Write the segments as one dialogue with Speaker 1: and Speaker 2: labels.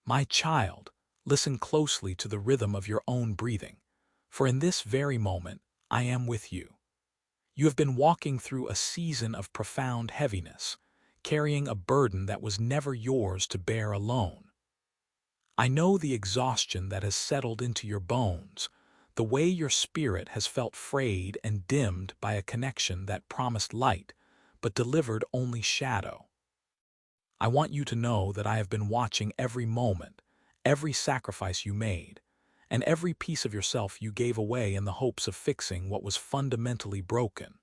Speaker 1: My child, listen closely to the rhythm of your own breathing, for in this very moment I am with you. You have been walking through a season of profound heaviness, carrying a burden that was never yours to bear alone. I know the exhaustion that has settled into your bones, the way your spirit has felt frayed and dimmed by a connection that promised light but delivered only shadow. I want you to know that I have been watching every moment, every sacrifice you made, and every piece of yourself you gave away in the hopes of fixing what was fundamentally broken.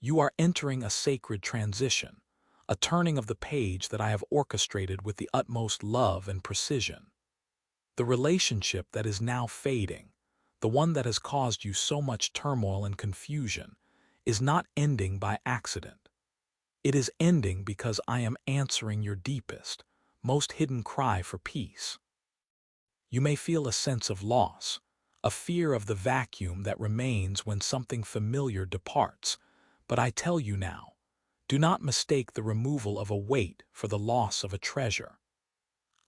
Speaker 1: You are entering a sacred transition, a turning of the page that I have orchestrated with the utmost love and precision. The relationship that is now fading, the one that has caused you so much turmoil and confusion, is not ending by accident. It is ending because I am answering your deepest, most hidden cry for peace. You may feel a sense of loss, a fear of the vacuum that remains when something familiar departs, but I tell you now, do not mistake the removal of a weight for the loss of a treasure.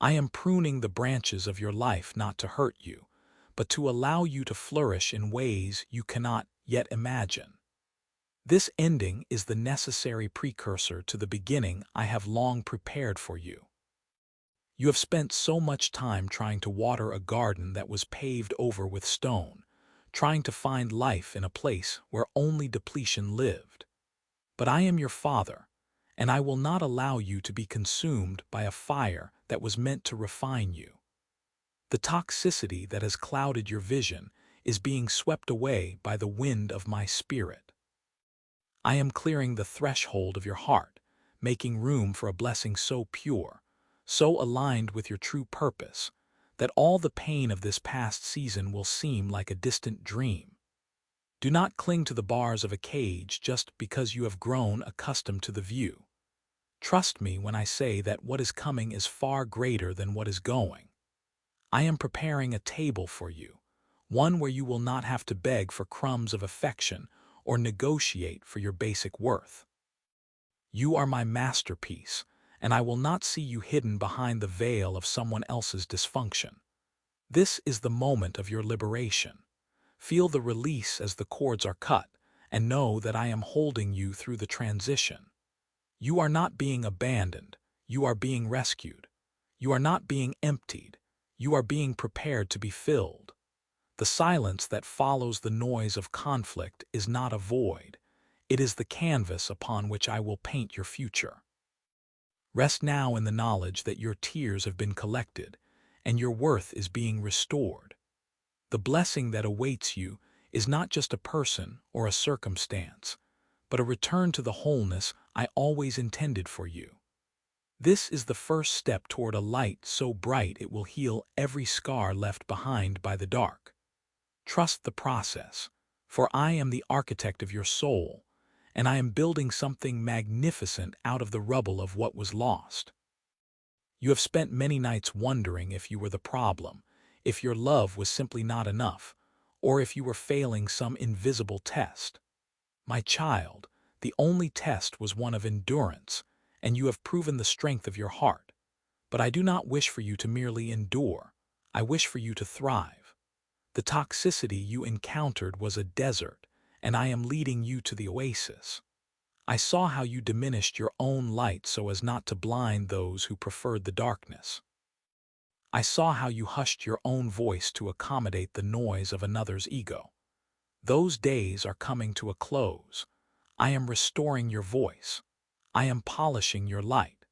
Speaker 1: I am pruning the branches of your life not to hurt you, but to allow you to flourish in ways you cannot yet imagine. This ending is the necessary precursor to the beginning I have long prepared for you. You have spent so much time trying to water a garden that was paved over with stone, trying to find life in a place where only depletion lived. But I am your father, and I will not allow you to be consumed by a fire that was meant to refine you. The toxicity that has clouded your vision is being swept away by the wind of my spirit. I am clearing the threshold of your heart, making room for a blessing so pure, so aligned with your true purpose, that all the pain of this past season will seem like a distant dream. Do not cling to the bars of a cage just because you have grown accustomed to the view. Trust me when I say that what is coming is far greater than what is going. I am preparing a table for you, one where you will not have to beg for crumbs of affection or negotiate for your basic worth. You are my masterpiece, and I will not see you hidden behind the veil of someone else's dysfunction. This is the moment of your liberation. Feel the release as the cords are cut, and know that I am holding you through the transition. You are not being abandoned, you are being rescued. You are not being emptied, you are being prepared to be filled. The silence that follows the noise of conflict is not a void. It is the canvas upon which I will paint your future. Rest now in the knowledge that your tears have been collected, and your worth is being restored. The blessing that awaits you is not just a person or a circumstance, but a return to the wholeness I always intended for you. This is the first step toward a light so bright it will heal every scar left behind by the dark. Trust the process, for I am the architect of your soul, and I am building something magnificent out of the rubble of what was lost. You have spent many nights wondering if you were the problem, if your love was simply not enough, or if you were failing some invisible test. My child, the only test was one of endurance, and you have proven the strength of your heart. But I do not wish for you to merely endure. I wish for you to thrive. The toxicity you encountered was a desert, and I am leading you to the oasis. I saw how you diminished your own light so as not to blind those who preferred the darkness. I saw how you hushed your own voice to accommodate the noise of another's ego. Those days are coming to a close. I am restoring your voice. I am polishing your light.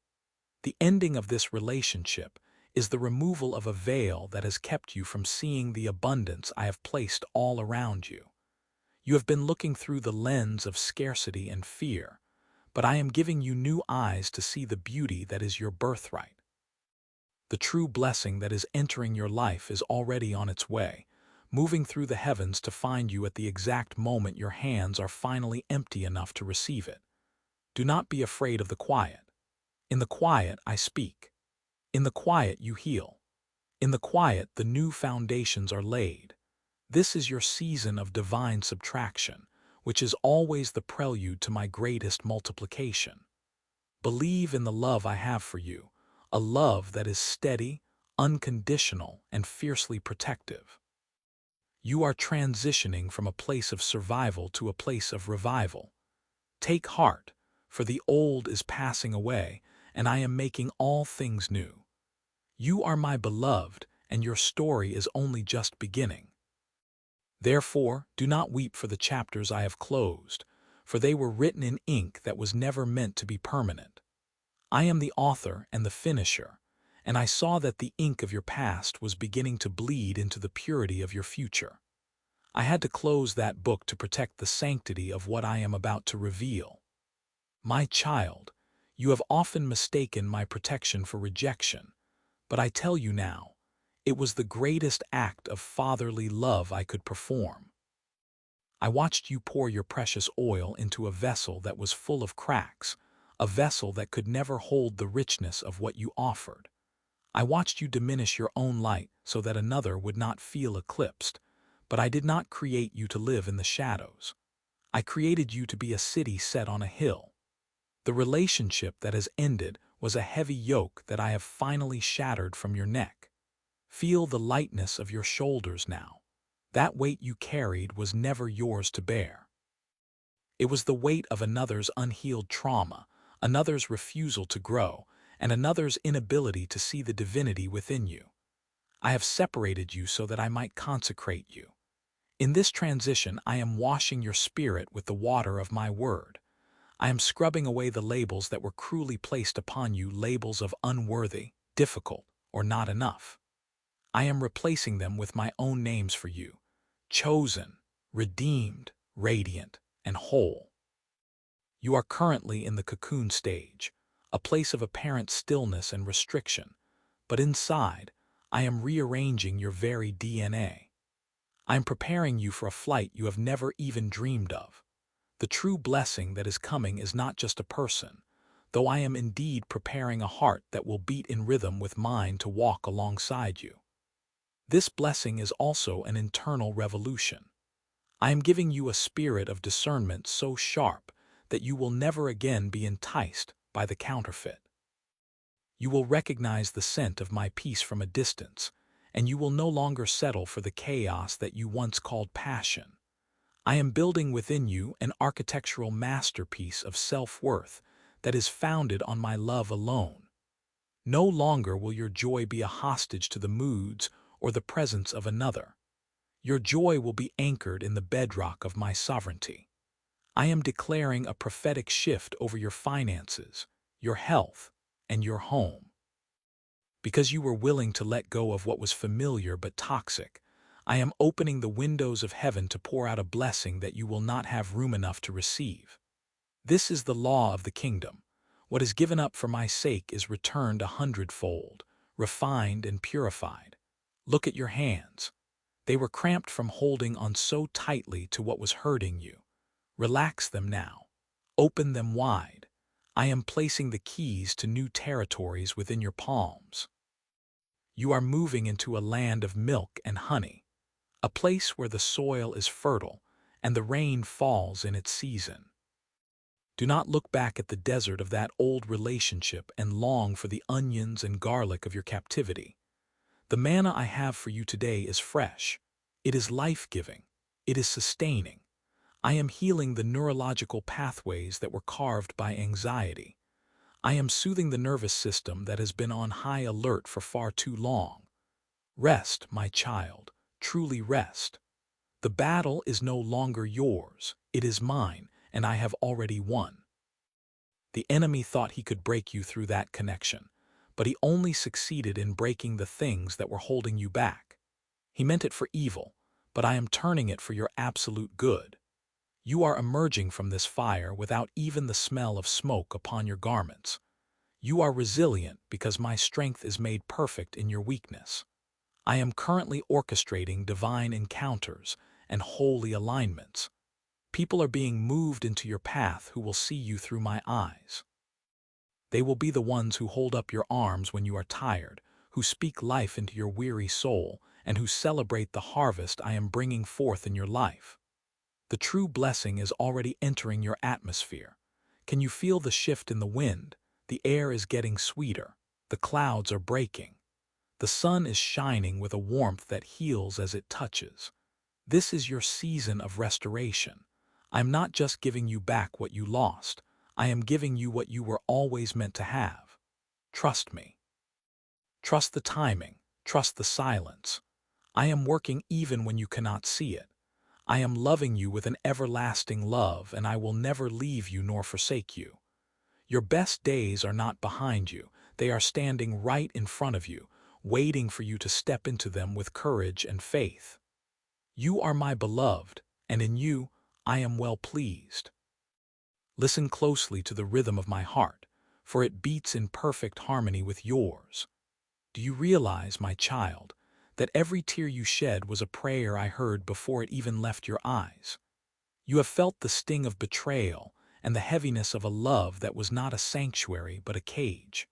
Speaker 1: The ending of this relationship is the removal of a veil that has kept you from seeing the abundance I have placed all around you. You have been looking through the lens of scarcity and fear, but I am giving you new eyes to see the beauty that is your birthright. The true blessing that is entering your life is already on its way, moving through the heavens to find you at the exact moment your hands are finally empty enough to receive it. Do not be afraid of the quiet. In the quiet, I speak. In the quiet, you heal. In the quiet, the new foundations are laid. This is your season of divine subtraction, which is always the prelude to my greatest multiplication. Believe in the love I have for you, a love that is steady, unconditional, and fiercely protective. You are transitioning from a place of survival to a place of revival. Take heart, for the old is passing away, and I am making all things new. You are my beloved, and your story is only just beginning. Therefore, do not weep for the chapters I have closed, for they were written in ink that was never meant to be permanent. I am the author and the finisher, and I saw that the ink of your past was beginning to bleed into the purity of your future. I had to close that book to protect the sanctity of what I am about to reveal. My child, you have often mistaken my protection for rejection, but I tell you now, it was the greatest act of fatherly love I could perform. I watched you pour your precious oil into a vessel that was full of cracks, a vessel that could never hold the richness of what you offered. I watched you diminish your own light so that another would not feel eclipsed, but I did not create you to live in the shadows. I created you to be a city set on a hill. The relationship that has ended was a heavy yoke that I have finally shattered from your neck. Feel the lightness of your shoulders now. That weight you carried was never yours to bear. It was the weight of another's unhealed trauma, another's refusal to grow, and another's inability to see the divinity within you. I have separated you so that I might consecrate you. In this transition, I am washing your spirit with the water of my word. I am scrubbing away the labels that were cruelly placed upon you, labels of unworthy, difficult, or not enough. I am replacing them with my own names for you: chosen, redeemed, radiant, and whole. You are currently in the cocoon stage, a place of apparent stillness and restriction, but inside, I am rearranging your very DNA. I am preparing you for a flight you have never even dreamed of. The true blessing that is coming is not just a person, though I am indeed preparing a heart that will beat in rhythm with mine to walk alongside you. This blessing is also an internal revolution. I am giving you a spirit of discernment so sharp that you will never again be enticed by the counterfeit. You will recognize the scent of my peace from a distance, and you will no longer settle for the chaos that you once called passion. I am building within you an architectural masterpiece of self-worth that is founded on my love alone. No longer will your joy be a hostage to the moods or the presence of another. Your joy will be anchored in the bedrock of my sovereignty. I am declaring a prophetic shift over your finances, your health, and your home. Because you were willing to let go of what was familiar but toxic, I am opening the windows of heaven to pour out a blessing that you will not have room enough to receive. This is the law of the kingdom. What is given up for my sake is returned 100-fold, refined and purified. Look at your hands. They were cramped from holding on so tightly to what was hurting you. Relax them now. Open them wide. I am placing the keys to new territories within your palms. You are moving into a land of milk and honey, a place where the soil is fertile and the rain falls in its season. Do not look back at the desert of that old relationship and long for the onions and garlic of your captivity. The manna I have for you today is fresh. It is life-giving. It is sustaining. I am healing the neurological pathways that were carved by anxiety. I am soothing the nervous system that has been on high alert for far too long. Rest, my child, truly rest. The battle is no longer yours, it is mine, and I have already won. The enemy thought he could break you through that connection, but he only succeeded in breaking the things that were holding you back. He meant it for evil, but I am turning it for your absolute good. You are emerging from this fire without even the smell of smoke upon your garments. You are resilient because my strength is made perfect in your weakness. I am currently orchestrating divine encounters and holy alignments. People are being moved into your path who will see you through my eyes. They will be the ones who hold up your arms when you are tired, who speak life into your weary soul, and who celebrate the harvest I am bringing forth in your life. The true blessing is already entering your atmosphere. Can you feel the shift in the wind? The air is getting sweeter. The clouds are breaking. The sun is shining with a warmth that heals as it touches. This is your season of restoration. I'm not just giving you back what you lost. I am giving you what you were always meant to have. Trust me. Trust the timing. Trust the silence. I am working even when you cannot see it. I am loving you with an everlasting love, and I will never leave you nor forsake you. Your best days are not behind you. They are standing right in front of you, waiting for you to step into them with courage and faith. You are my beloved, and in you I am well pleased. Listen closely to the rhythm of my heart, for it beats in perfect harmony with yours. Do you realize, my child, that every tear you shed was a prayer I heard before it even left your eyes? You have felt the sting of betrayal and the heaviness of a love that was not a sanctuary but a cage.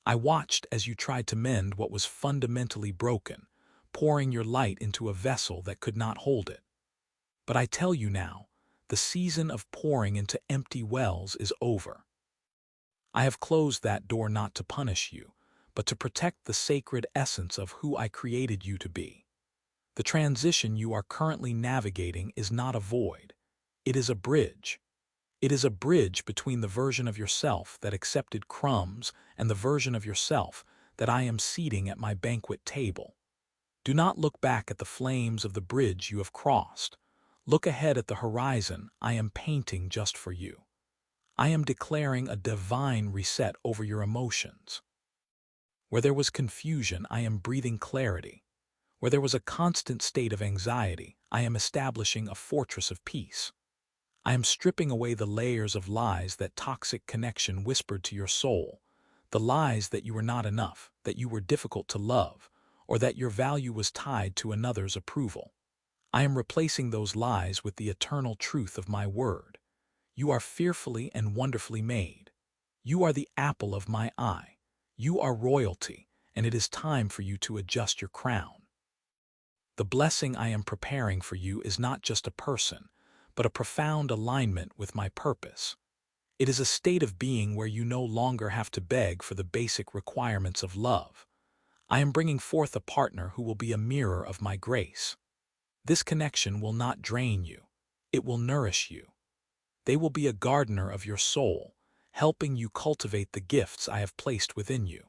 Speaker 1: I watched as you tried to mend what was fundamentally broken, pouring your light into a vessel that could not hold it. But I tell you now, the season of pouring into empty wells is over. I have closed that door not to punish you, but to protect the sacred essence of who I created you to be. The transition you are currently navigating is not a void. It is a bridge. It is a bridge between the version of yourself that accepted crumbs and the version of yourself that I am seating at my banquet table. Do not look back at the flames of the bridge you have crossed. Look ahead at the horizon I am painting just for you. I am declaring a divine reset over your emotions. Where there was confusion, I am breathing clarity. Where there was a constant state of anxiety, I am establishing a fortress of peace. I am stripping away the layers of lies that toxic connection whispered to your soul, the lies that you were not enough, that you were difficult to love, or that your value was tied to another's approval. I am replacing those lies with the eternal truth of my word. You are fearfully and wonderfully made. You are the apple of my eye. You are royalty, and it is time for you to adjust your crown. The blessing I am preparing for you is not just a person, but a profound alignment with my purpose. It is a state of being where you no longer have to beg for the basic requirements of love. I am bringing forth a partner who will be a mirror of my grace. This connection will not drain you. It will nourish you. They will be a gardener of your soul, helping you cultivate the gifts I have placed within you.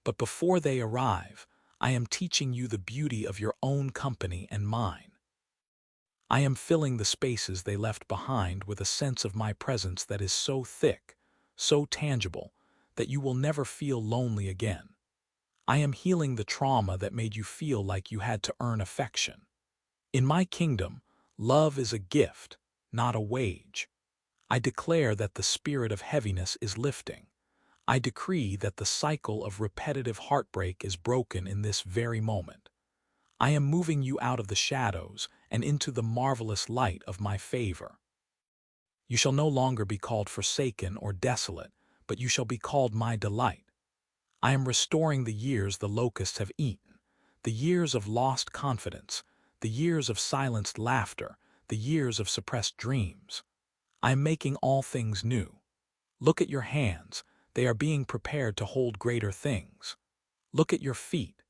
Speaker 1: But before they arrive, I am teaching you the beauty of your own company and mine. I am filling the spaces they left behind with a sense of my presence that is so thick, so tangible, that you will never feel lonely again. I am healing the trauma that made you feel like you had to earn affection. In my kingdom, love is a gift, not a wage. I declare that the spirit of heaviness is lifting. I decree that the cycle of repetitive heartbreak is broken in this very moment. I am moving you out of the shadows and into the marvelous light of my favor. You shall no longer be called forsaken or desolate, but you shall be called my delight. I am restoring the years the locusts have eaten, the years of lost confidence, the years of silenced laughter, the years of suppressed dreams. I am making all things new. Look at your hands, they are being prepared to hold greater things. Look at your feet,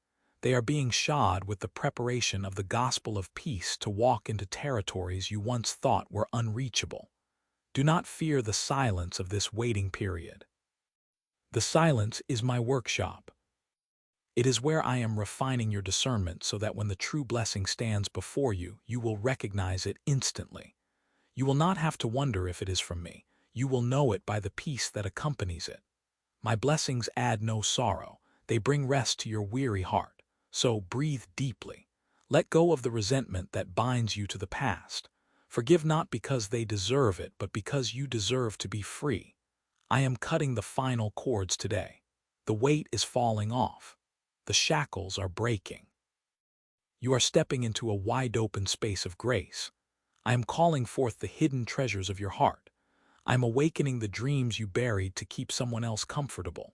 Speaker 1: they are being shod with the preparation of the gospel of peace to walk into territories you once thought were unreachable. Do not fear the silence of this waiting period. The silence is my workshop. It is where I am refining your discernment so that when the true blessing stands before you, you will recognize it instantly. You will not have to wonder if it is from me. You will know it by the peace that accompanies it. My blessings add no sorrow. They bring rest to your weary heart. So breathe deeply. Let go of the resentment that binds you to the past. Forgive not because they deserve it, but because you deserve to be free. I am cutting the final cords today. The weight is falling off. The shackles are breaking. You are stepping into a wide-open space of grace. I am calling forth the hidden treasures of your heart. I am awakening the dreams you buried to keep someone else comfortable.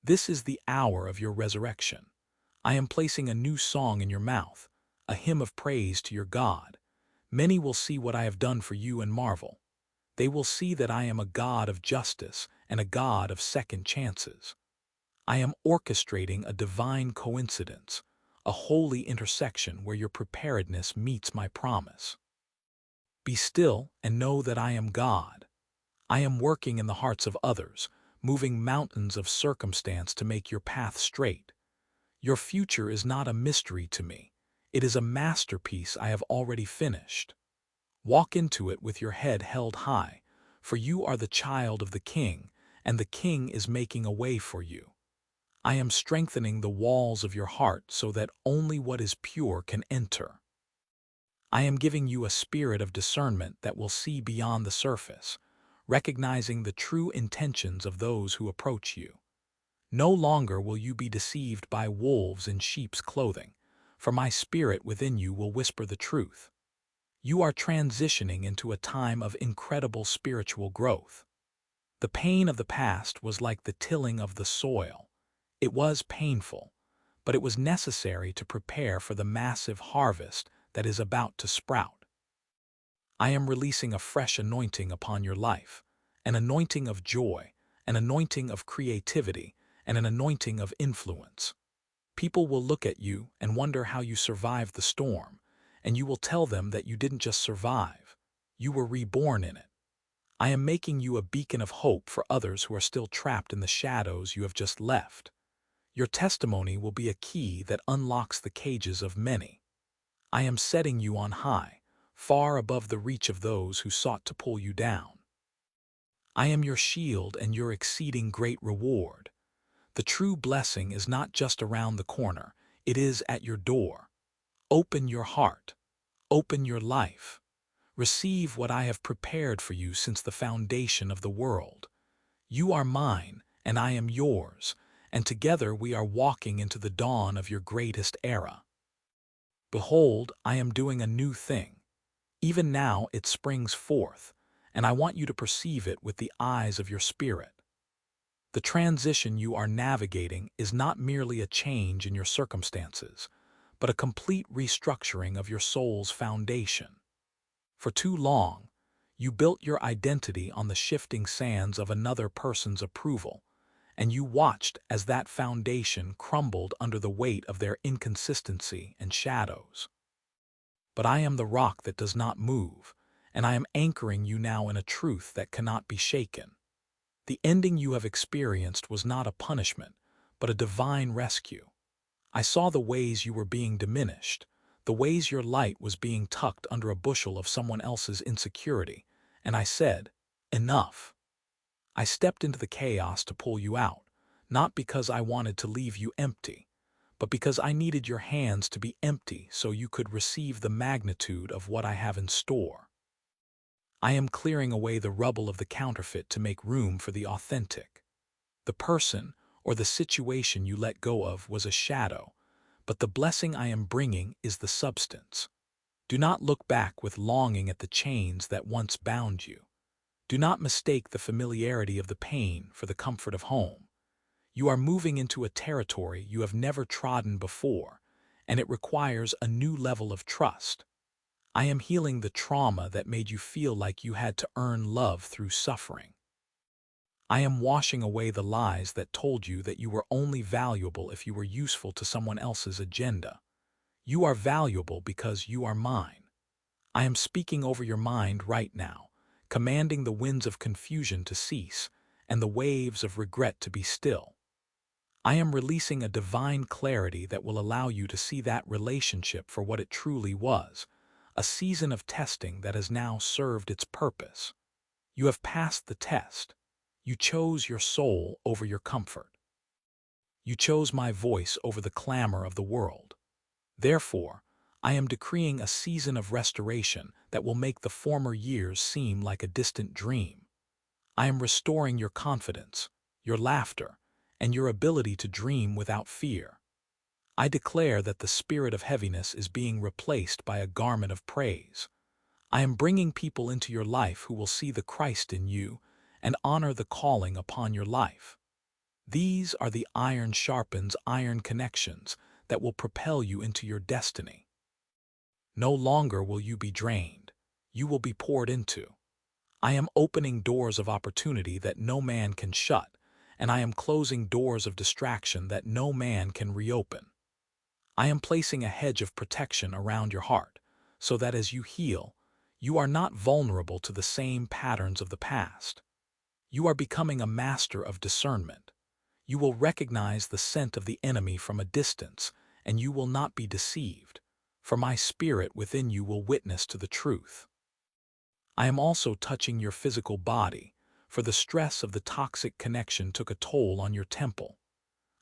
Speaker 1: This is the hour of your resurrection. I am placing a new song in your mouth, a hymn of praise to your God. Many will see what I have done for you and marvel. They will see that I am a God of justice and a God of second chances. I am orchestrating a divine coincidence, a holy intersection where your preparedness meets my promise. Be still and know that I am God. I am working in the hearts of others, moving mountains of circumstance to make your path straight. Your future is not a mystery to me. It is a masterpiece I have already finished. Walk into it with your head held high, for you are the child of the King, and the King is making a way for you. I am strengthening the walls of your heart so that only what is pure can enter. I am giving you a spirit of discernment that will see beyond the surface, recognizing the true intentions of those who approach you. No longer will you be deceived by wolves in sheep's clothing, for my spirit within you will whisper the truth. You are transitioning into a time of incredible spiritual growth. The pain of the past was like the tilling of the soil. It was painful, but it was necessary to prepare for the massive harvest that is about to sprout. I am releasing a fresh anointing upon your life, an anointing of joy, an anointing of creativity, and an anointing of influence. People will look at you and wonder how you survived the storm, and you will tell them that you didn't just survive, you were reborn in it. I am making you a beacon of hope for others who are still trapped in the shadows you have just left. Your testimony will be a key that unlocks the cages of many. I am setting you on high, far above the reach of those who sought to pull you down. I am your shield and your exceeding great reward. The true blessing is not just around the corner, it is at your door. Open your heart. Open your life. Receive what I have prepared for you since the foundation of the world. You are mine, and I am yours, and together we are walking into the dawn of your greatest era. Behold, I am doing a new thing. Even now it springs forth, and I want you to perceive it with the eyes of your spirit. The transition you are navigating is not merely a change in your circumstances, but a complete restructuring of your soul's foundation. For too long, you built your identity on the shifting sands of another person's approval, and you watched as that foundation crumbled under the weight of their inconsistency and shadows. But I am the rock that does not move, and I am anchoring you now in a truth that cannot be shaken. The ending you have experienced was not a punishment, but a divine rescue. I saw the ways you were being diminished, the ways your light was being tucked under a bushel of someone else's insecurity, and I said, enough. I stepped into the chaos to pull you out, not because I wanted to leave you empty, but because I needed your hands to be empty so you could receive the magnitude of what I have in store. I am clearing away the rubble of the counterfeit to make room for the authentic. The person or the situation you let go of was a shadow, but the blessing I am bringing is the substance. Do not look back with longing at the chains that once bound you. Do not mistake the familiarity of the pain for the comfort of home. You are moving into a territory you have never trodden before, and it requires a new level of trust. I am healing the trauma that made you feel like you had to earn love through suffering. I am washing away the lies that told you that you were only valuable if you were useful to someone else's agenda. You are valuable because you are mine. I am speaking over your mind right now, commanding the winds of confusion to cease and the waves of regret to be still. I am releasing a divine clarity that will allow you to see that relationship for what it truly was, a season of testing that has now served its purpose. You have passed the test. You chose your soul over your comfort. You chose my voice over the clamor of the world. Therefore, I am decreeing a season of restoration that will make the former years seem like a distant dream. I am restoring your confidence, your laughter, and your ability to dream without fear. I declare that the spirit of heaviness is being replaced by a garment of praise. I am bringing people into your life who will see the Christ in you and honor the calling upon your life. These are the iron sharpens iron connections that will propel you into your destiny. No longer will you be drained. You will be poured into. I am opening doors of opportunity that no man can shut, and I am closing doors of distraction that no man can reopen. I am placing a hedge of protection around your heart, so that as you heal, you are not vulnerable to the same patterns of the past. You are becoming a master of discernment. You will recognize the scent of the enemy from a distance, and you will not be deceived, for my spirit within you will witness to the truth. I am also touching your physical body, for the stress of the toxic connection took a toll on your temple.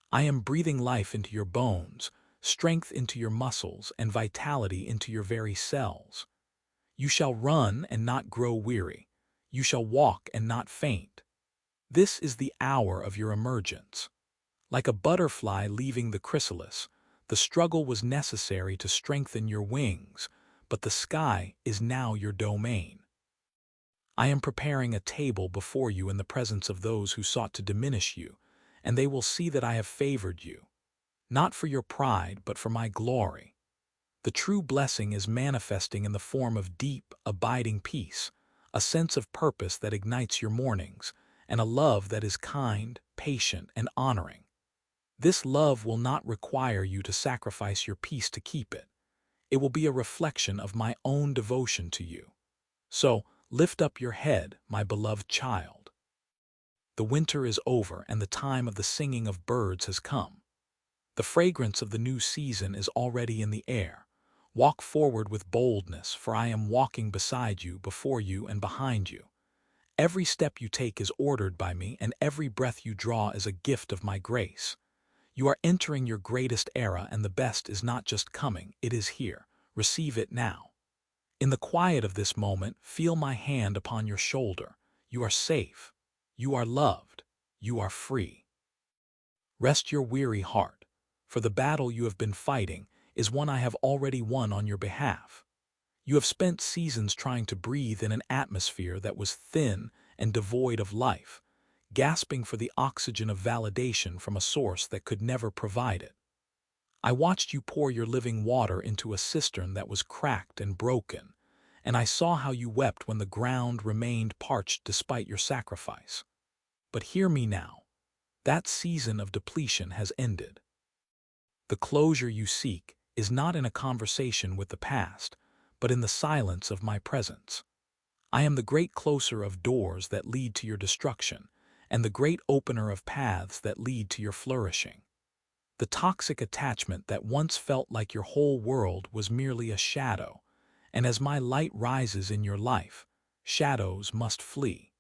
Speaker 1: I am breathing life into your bones, strength into your muscles, and vitality into your very cells. You shall run and not grow weary. You shall walk and not faint. This is the hour of your emergence. Like a butterfly leaving the chrysalis, the struggle was necessary to strengthen your wings, but the sky is now your domain. I am preparing a table before you in the presence of those who sought to diminish you, and they will see that I have favored you, not for your pride, but for my glory. The true blessing is manifesting in the form of deep, abiding peace, a sense of purpose that ignites your mornings, and a love that is kind, patient, and honoring. This love will not require you to sacrifice your peace to keep it. It will be a reflection of my own devotion to you. So, lift up your head, my beloved child. The winter is over and the time of the singing of birds has come. The fragrance of the new season is already in the air. Walk forward with boldness, for I am walking beside you, before you, and behind you. Every step you take is ordered by me, and every breath you draw is a gift of my grace. You are entering your greatest era, and the best is not just coming, it is here. Receive it now. In the quiet of this moment, feel my hand upon your shoulder. You are safe. You are loved. You are free. Rest your weary heart, for the battle you have been fighting is one I have already won on your behalf. You have spent seasons trying to breathe in an atmosphere that was thin and devoid of life, gasping for the oxygen of validation from a source that could never provide it. I watched you pour your living water into a cistern that was cracked and broken, and I saw how you wept when the ground remained parched despite your sacrifice. But hear me now. That season of depletion has ended. The closure you seek is not in a conversation with the past, but in the silence of my presence. I am the great closer of doors that lead to your destruction, and the great opener of paths that lead to your flourishing. The toxic attachment that once felt like your whole world was merely a shadow, and as my light rises in your life, shadows must flee.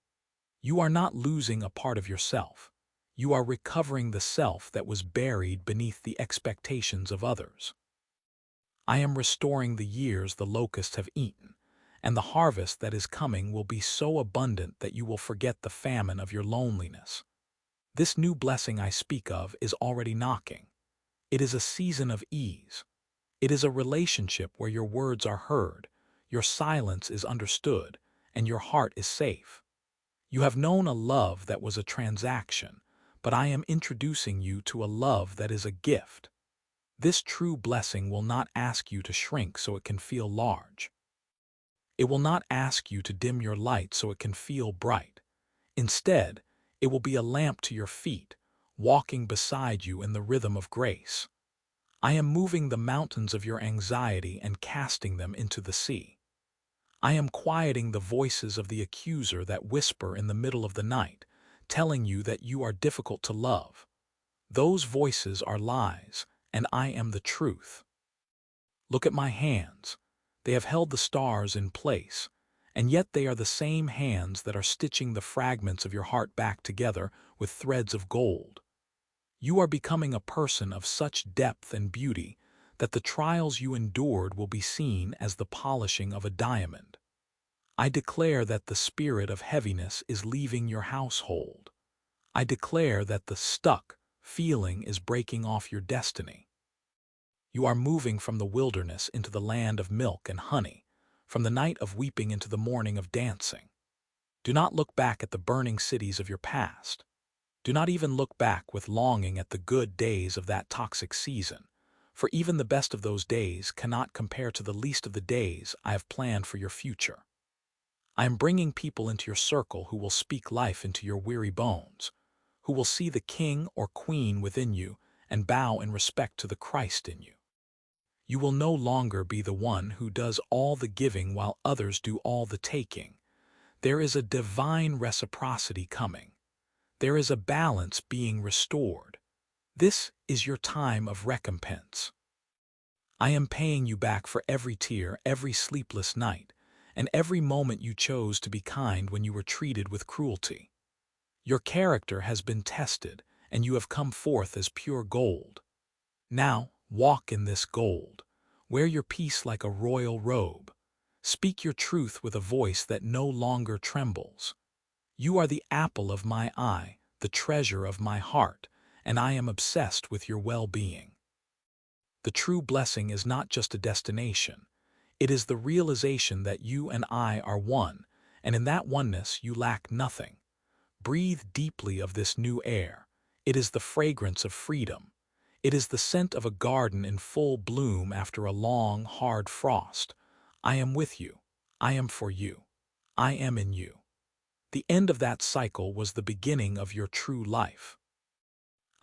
Speaker 1: You are not losing a part of yourself. You are recovering the self that was buried beneath the expectations of others. I am restoring the years the locusts have eaten, and the harvest that is coming will be so abundant that you will forget the famine of your loneliness. This new blessing I speak of is already knocking. It is a season of ease. It is a relationship where your words are heard, your silence is understood, and your heart is safe. You have known a love that was a transaction, but I am introducing you to a love that is a gift. This true blessing will not ask you to shrink so it can feel large. It will not ask you to dim your light so it can feel bright. Instead, it will be a lamp to your feet, walking beside you in the rhythm of grace. I am moving the mountains of your anxiety and casting them into the sea. I am quieting the voices of the accuser that whisper in the middle of the night, telling you that you are difficult to love. Those voices are lies, and I am the truth. Look at my hands. They have held the stars in place, and yet they are the same hands that are stitching the fragments of your heart back together with threads of gold. You are becoming a person of such depth and beauty that the trials you endured will be seen as the polishing of a diamond. I declare that the spirit of heaviness is leaving your household. I declare that the stuck feeling is breaking off your destiny. You are moving from the wilderness into the land of milk and honey, from the night of weeping into the morning of dancing. Do not look back at the burning cities of your past. Do not even look back with longing at the good days of that toxic season, for even the best of those days cannot compare to the least of the days I have planned for your future. I am bringing people into your circle who will speak life into your weary bones, who will see the king or queen within you and bow in respect to the Christ in you. You will no longer be the one who does all the giving while others do all the taking. There is a divine reciprocity coming. There is a balance being restored. This is your time of recompense. I am paying you back for every tear, every sleepless night, and every moment you chose to be kind when you were treated with cruelty. Your character has been tested, and you have come forth as pure gold. Now, walk in this gold. Wear your peace like a royal robe. Speak your truth with a voice that no longer trembles. You are the apple of my eye, the treasure of my heart, and I am obsessed with your well-being. The true blessing is not just a destination. It is the realization that you and I are one, and in that oneness you lack nothing. Breathe deeply of this new air. It is the fragrance of freedom. It is the scent of a garden in full bloom after a long, hard frost. I am with you. I am for you. I am in you. The end of that cycle was the beginning of your true life.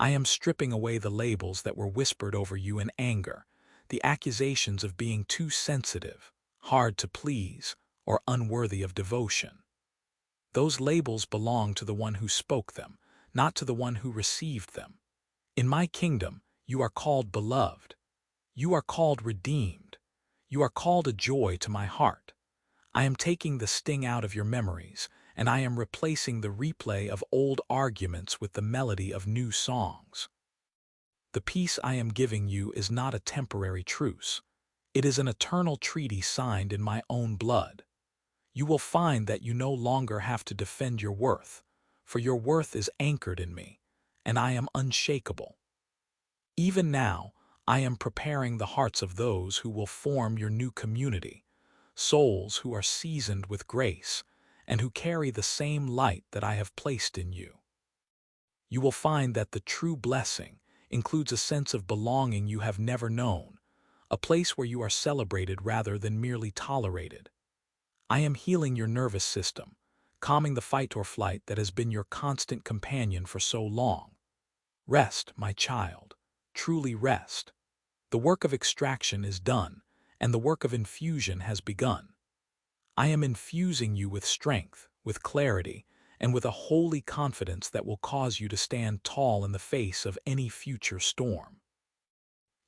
Speaker 1: I am stripping away the labels that were whispered over you in anger, the accusations of being too sensitive, hard to please, or unworthy of devotion. Those labels belong to the one who spoke them, not to the one who received them. In my kingdom, you are called beloved. You are called redeemed. You are called a joy to my heart. I am taking the sting out of your memories, and I am replacing the replay of old arguments with the melody of new songs. The peace I am giving you is not a temporary truce. It is an eternal treaty signed in my own blood. You will find that you no longer have to defend your worth, for your worth is anchored in me, and I am unshakable. Even now, I am preparing the hearts of those who will form your new community, souls who are seasoned with grace, and who carry the same light that I have placed in you. You will find that the true blessing includes a sense of belonging you have never known, a place where you are celebrated rather than merely tolerated. I am healing your nervous system, calming the fight or flight that has been your constant companion for so long. Rest, my child, truly rest. The work of extraction is done, and the work of infusion has begun. I am infusing you with strength, with clarity, and with a holy confidence that will cause you to stand tall in the face of any future storm.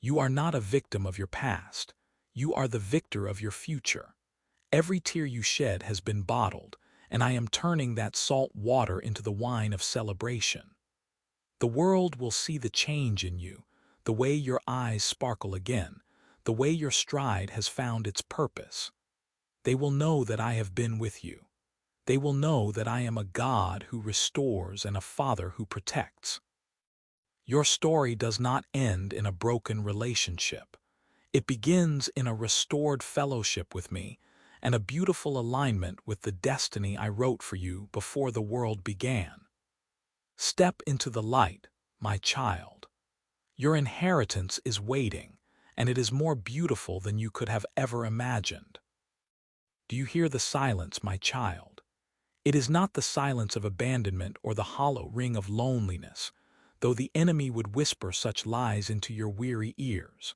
Speaker 1: You are not a victim of your past. You are the victor of your future. Every tear you shed has been bottled, and I am turning that salt water into the wine of celebration. The world will see the change in you, the way your eyes sparkle again, the way your stride has found its purpose. They will know that I have been with you. They will know that I am a God who restores and a Father who protects. Your story does not end in a broken relationship. It begins in a restored fellowship with me and a beautiful alignment with the destiny I wrote for you before the world began. Step into the light, my child. Your inheritance is waiting, and it is more beautiful than you could have ever imagined. Do you hear the silence, my child? It is not the silence of abandonment or the hollow ring of loneliness, though the enemy would whisper such lies into your weary ears.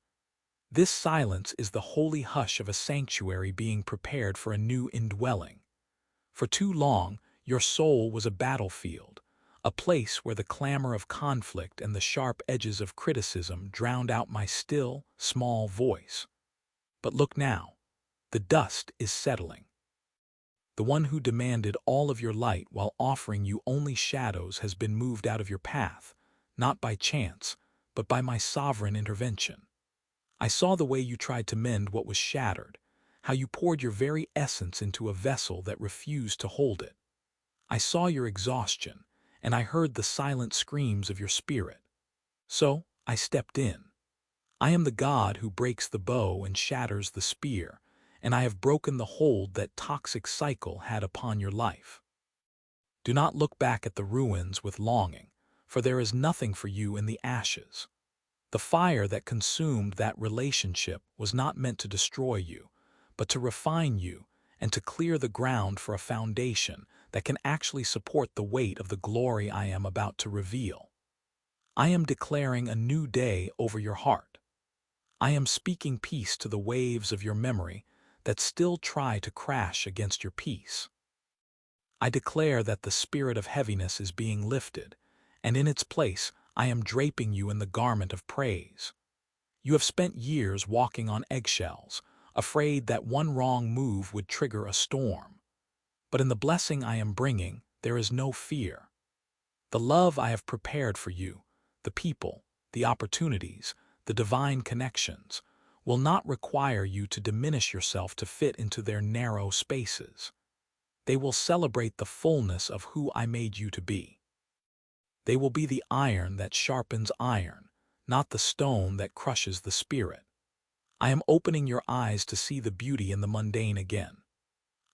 Speaker 1: This silence is the holy hush of a sanctuary being prepared for a new indwelling. For too long, your soul was a battlefield, a place where the clamor of conflict and the sharp edges of criticism drowned out my still, small voice. But look now, the dust is settling. The one who demanded all of your light while offering you only shadows has been moved out of your path, not by chance, but by my sovereign intervention. I saw the way you tried to mend what was shattered, how you poured your very essence into a vessel that refused to hold it. I saw your exhaustion, and I heard the silent screams of your spirit. So I stepped in. I am the God who breaks the bow and shatters the spear, and I have broken the hold that toxic cycle had upon your life. Do not look back at the ruins with longing, for there is nothing for you in the ashes. The fire that consumed that relationship was not meant to destroy you, but to refine you and to clear the ground for a foundation that can actually support the weight of the glory I am about to reveal. I am declaring a new day over your heart. I am speaking peace to the waves of your memory that still try to crash against your peace. I declare that the spirit of heaviness is being lifted, and in its place I am draping you in the garment of praise. You have spent years walking on eggshells, afraid that one wrong move would trigger a storm. But in the blessing I am bringing, there is no fear. The love I have prepared for you, the people, the opportunities, the divine connections, will not require you to diminish yourself to fit into their narrow spaces. They will celebrate the fullness of who I made you to be. They will be the iron that sharpens iron, not the stone that crushes the spirit. I am opening your eyes to see the beauty in the mundane again.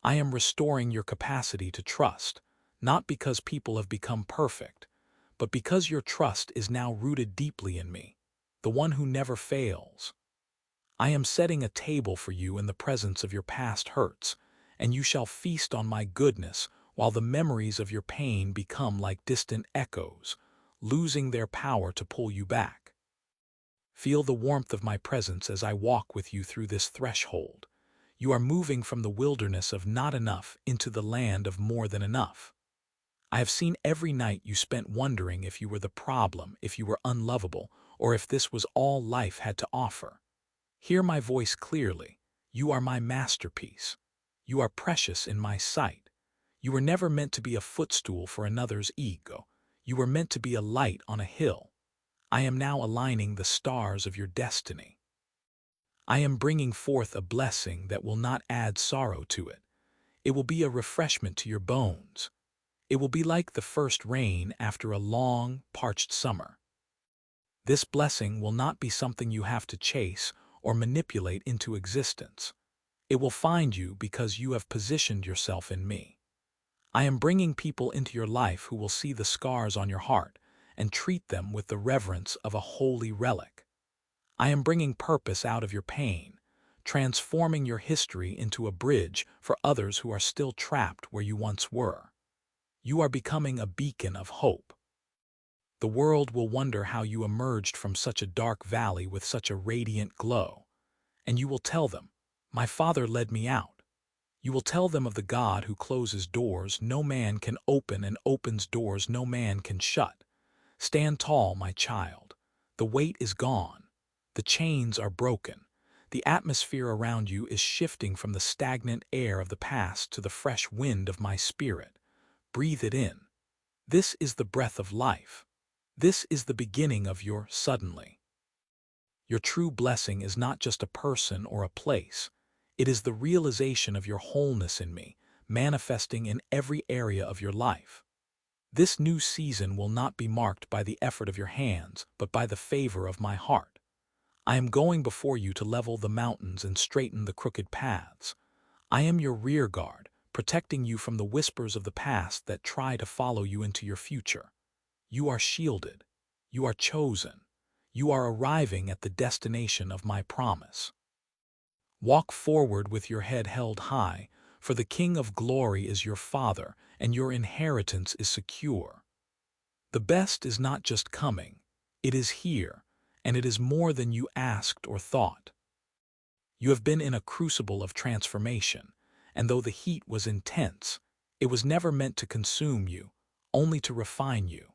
Speaker 1: I am restoring your capacity to trust, not because people have become perfect, but because your trust is now rooted deeply in me, the one who never fails. I am setting a table for you in the presence of your past hurts, and you shall feast on my goodness while the memories of your pain become like distant echoes, losing their power to pull you back. Feel the warmth of my presence as I walk with you through this threshold. You are moving from the wilderness of not enough into the land of more than enough. I have seen every night you spent wondering if you were the problem, if you were unlovable, or if this was all life had to offer. Hear my voice clearly. You are my masterpiece. You are precious in my sight. You were never meant to be a footstool for another's ego. You were meant to be a light on a hill. I am now aligning the stars of your destiny. I am bringing forth a blessing that will not add sorrow to it. It will be a refreshment to your bones. It will be like the first rain after a long, parched summer. This blessing will not be something you have to chase or manipulate into existence. It will find you because you have positioned yourself in me. I am bringing people into your life who will see the scars on your heart and treat them with the reverence of a holy relic. I am bringing purpose out of your pain, transforming your history into a bridge for others who are still trapped where you once were. You are becoming a beacon of hope. The world will wonder how you emerged from such a dark valley with such a radiant glow. And you will tell them, "My Father led me out." You will tell them of the God who closes doors no man can open and opens doors no man can shut. Stand tall, my child. The weight is gone. The chains are broken. The atmosphere around you is shifting from the stagnant air of the past to the fresh wind of my spirit. Breathe it in. This is the breath of life. This is the beginning of your suddenly. Your true blessing is not just a person or a place. It is the realization of your wholeness in me, manifesting in every area of your life. This new season will not be marked by the effort of your hands, but by the favor of my heart. I am going before you to level the mountains and straighten the crooked paths. I am your rear guard, protecting you from the whispers of the past that try to follow you into your future. You are shielded. You are chosen. You are arriving at the destination of my promise. Walk forward with your head held high, for the King of Glory is your Father, and your inheritance is secure. The best is not just coming, it is here, and it is more than you asked or thought. You have been in a crucible of transformation, and though the heat was intense, it was never meant to consume you, only to refine you.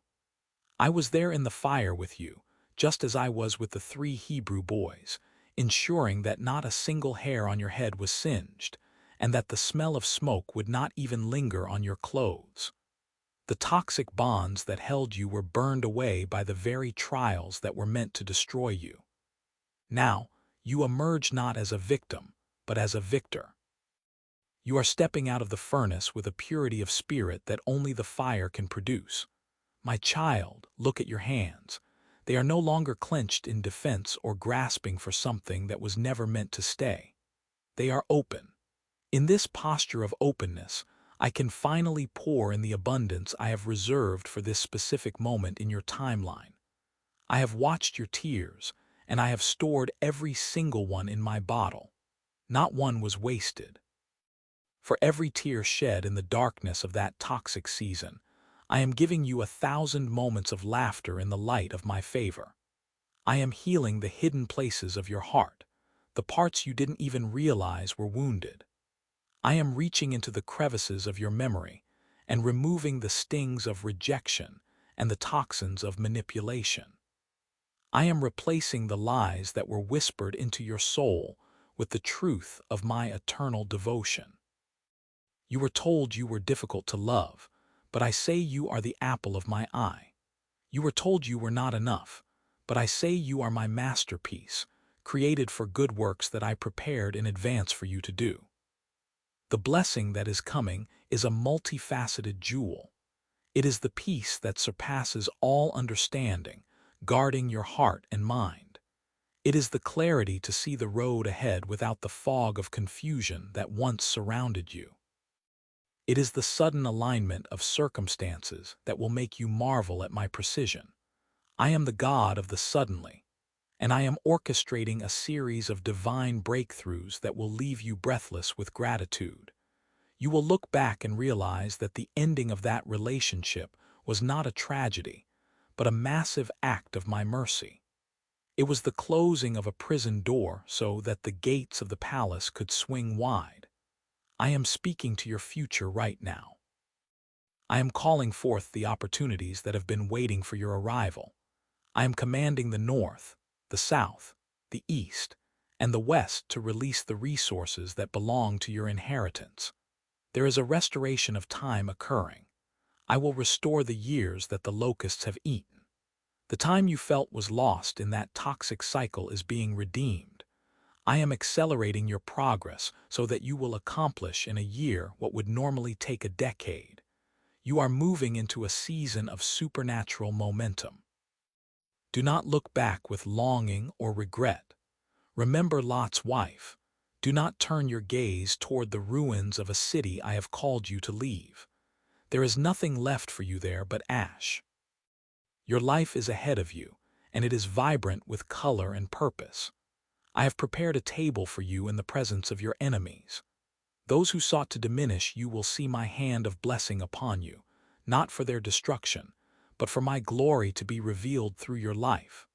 Speaker 1: I was there in the fire with you, just as I was with the 3 Hebrew boys, ensuring that not a single hair on your head was singed, and that the smell of smoke would not even linger on your clothes. The toxic bonds that held you were burned away by the very trials that were meant to destroy you. Now, you emerge not as a victim, but as a victor. You are stepping out of the furnace with a purity of spirit that only the fire can produce. My child, look at your hands. They are no longer clenched in defense or grasping for something that was never meant to stay. They are open. In this posture of openness, I can finally pour in the abundance I have reserved for this specific moment in your timeline. I have watched your tears, and I have stored every single one in my bottle. Not one was wasted. For every tear shed in the darkness of that toxic season, I am giving you 1,000 moments of laughter in the light of my favor. I am healing the hidden places of your heart, the parts you didn't even realize were wounded. I am reaching into the crevices of your memory and removing the stings of rejection and the toxins of manipulation. I am replacing the lies that were whispered into your soul with the truth of my eternal devotion. You were told you were difficult to love, but I say you are the apple of my eye. You were told you were not enough, but I say you are my masterpiece, created for good works that I prepared in advance for you to do. The blessing that is coming is a multifaceted jewel. It is the peace that surpasses all understanding, guarding your heart and mind. It is the clarity to see the road ahead without the fog of confusion that once surrounded you. It is the sudden alignment of circumstances that will make you marvel at my precision. I am the God of the suddenly, and I am orchestrating a series of divine breakthroughs that will leave you breathless with gratitude. You will look back and realize that the ending of that relationship was not a tragedy, but a massive act of my mercy. It was the closing of a prison door so that the gates of the palace could swing wide. I am speaking to your future right now. I am calling forth the opportunities that have been waiting for your arrival. I am commanding the north, the south, the east, and the west to release the resources that belong to your inheritance. There is a restoration of time occurring. I will restore the years that the locusts have eaten. The time you felt was lost in that toxic cycle is being redeemed. I am accelerating your progress so that you will accomplish in a year what would normally take a decade. You are moving into a season of supernatural momentum. Do not look back with longing or regret. Remember Lot's wife. Do not turn your gaze toward the ruins of a city I have called you to leave. There is nothing left for you there but ash. Your life is ahead of you, and it is vibrant with color and purpose. I have prepared a table for you in the presence of your enemies. Those who sought to diminish you will see my hand of blessing upon you, not for their destruction, but for my glory to be revealed through your life.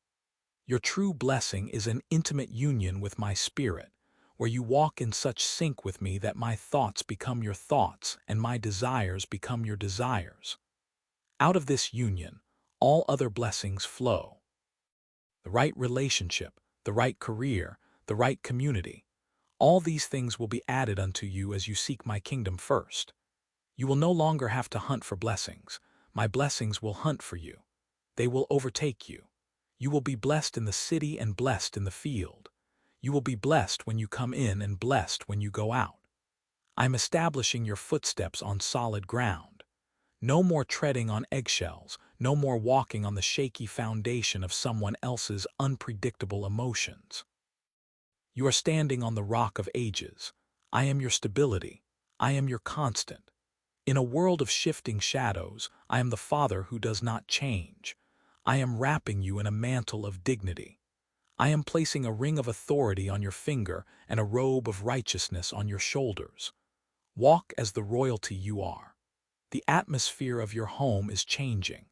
Speaker 1: Your true blessing is an intimate union with my spirit, where you walk in such sync with me that my thoughts become your thoughts and my desires become your desires. Out of this union, all other blessings flow. The right relationship, the right career, the right community, all these things will be added unto you as you seek my kingdom first. You will no longer have to hunt for blessings. My blessings will hunt for you. They will overtake you. You will be blessed in the city and blessed in the field. You will be blessed when you come in and blessed when you go out. I am establishing your footsteps on solid ground. No more treading on eggshells, no more walking on the shaky foundation of someone else's unpredictable emotions. You are standing on the rock of ages. I am your stability. I am your constant. In a world of shifting shadows, I am the Father who does not change. I am wrapping you in a mantle of dignity. I am placing a ring of authority on your finger and a robe of righteousness on your shoulders. Walk as the royalty you are. The atmosphere of your home is changing.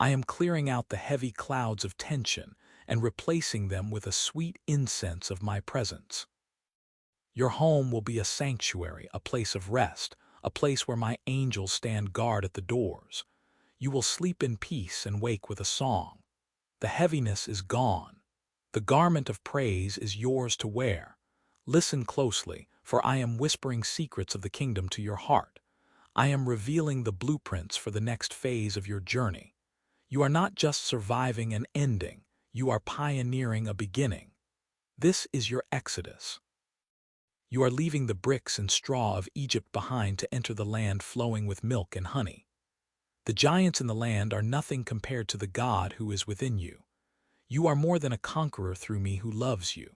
Speaker 1: I am clearing out the heavy clouds of tension and replacing them with a sweet incense of my presence. Your home will be a sanctuary, a place of rest, a place where my angels stand guard at the doors. You will sleep in peace and wake with a song. The heaviness is gone. The garment of praise is yours to wear. Listen closely, for I am whispering secrets of the kingdom to your heart. I am revealing the blueprints for the next phase of your journey. You are not just surviving an ending, you are pioneering a beginning. This is your exodus. You are leaving the bricks and straw of Egypt behind to enter the land flowing with milk and honey. The giants in the land are nothing compared to the God who is within you. You are more than a conqueror through me who loves you.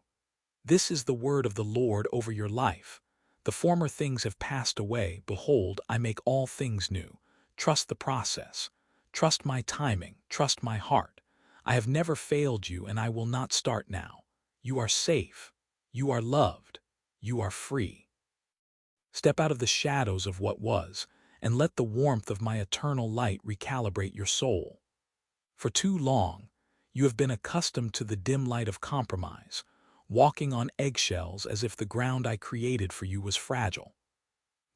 Speaker 1: This is the word of the Lord over your life. The former things have passed away. Behold, I make all things new. Trust the process. Trust my timing. Trust my heart. I have never failed you, and I will not start now. You are safe. You are loved. You are free. Step out of the shadows of what was, and let the warmth of my eternal light recalibrate your soul. For too long, you have been accustomed to the dim light of compromise, walking on eggshells as if the ground I created for you was fragile.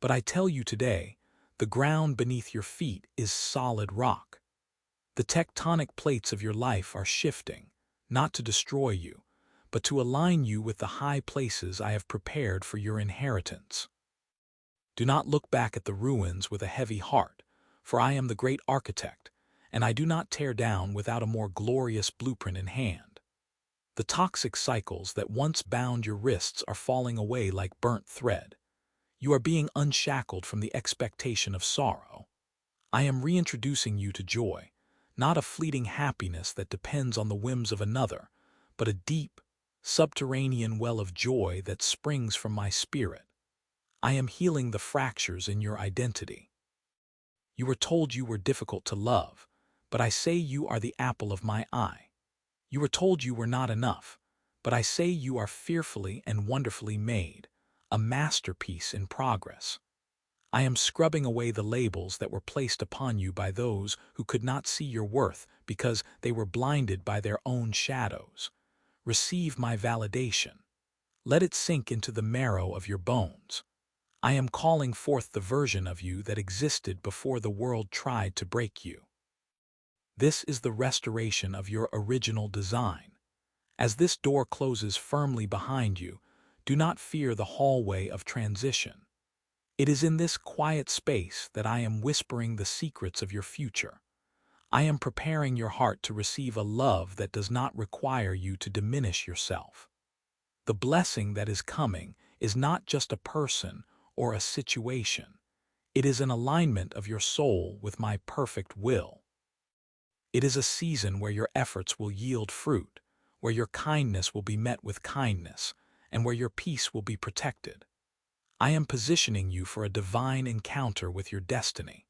Speaker 1: But I tell you today, the ground beneath your feet is solid rock. The tectonic plates of your life are shifting, not to destroy you, but to align you with the high places I have prepared for your inheritance. Do not look back at the ruins with a heavy heart, for I am the great architect, and I do not tear down without a more glorious blueprint in hand. The toxic cycles that once bound your wrists are falling away like burnt thread. You are being unshackled from the expectation of sorrow. I am reintroducing you to joy, not a fleeting happiness that depends on the whims of another, but a deep, subterranean well of joy that springs from my spirit. I am healing the fractures in your identity. You were told you were difficult to love, but I say you are the apple of my eye. You were told you were not enough, but I say you are fearfully and wonderfully made, a masterpiece in progress. I am scrubbing away the labels that were placed upon you by those who could not see your worth because they were blinded by their own shadows. Receive my validation. Let it sink into the marrow of your bones. I am calling forth the version of you that existed before the world tried to break you. This is the restoration of your original design. As this door closes firmly behind you, do not fear the hallway of transition. It is in this quiet space that I am whispering the secrets of your future. I am preparing your heart to receive a love that does not require you to diminish yourself. The blessing that is coming is not just a person or a situation. It is an alignment of your soul with my perfect will. It is a season where your efforts will yield fruit, where your kindness will be met with kindness, and where your peace will be protected. I am positioning you for a divine encounter with your destiny.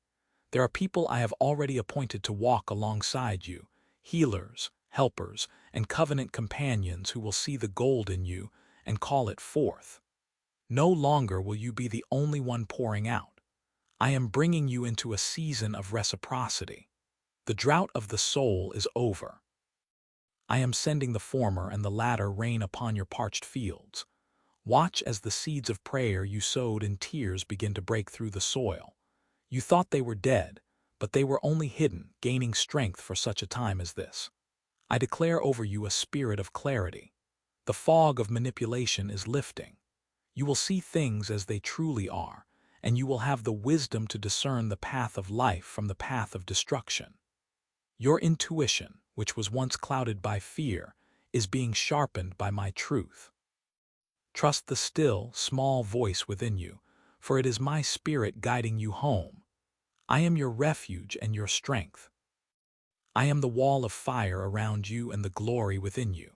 Speaker 1: There are people I have already appointed to walk alongside you, healers, helpers, and covenant companions who will see the gold in you and call it forth. No longer will you be the only one pouring out. I am bringing you into a season of reciprocity. The drought of the soul is over. I am sending the former and the latter rain upon your parched fields. Watch as the seeds of prayer you sowed in tears begin to break through the soil. You thought they were dead, but they were only hidden, gaining strength for such a time as this. I declare over you a spirit of clarity. The fog of manipulation is lifting. You will see things as they truly are, and you will have the wisdom to discern the path of life from the path of destruction. Your intuition, which was once clouded by fear, is being sharpened by my truth. Trust the still, small voice within you, for it is my spirit guiding you home. I am your refuge and your strength. I am the wall of fire around you and the glory within you.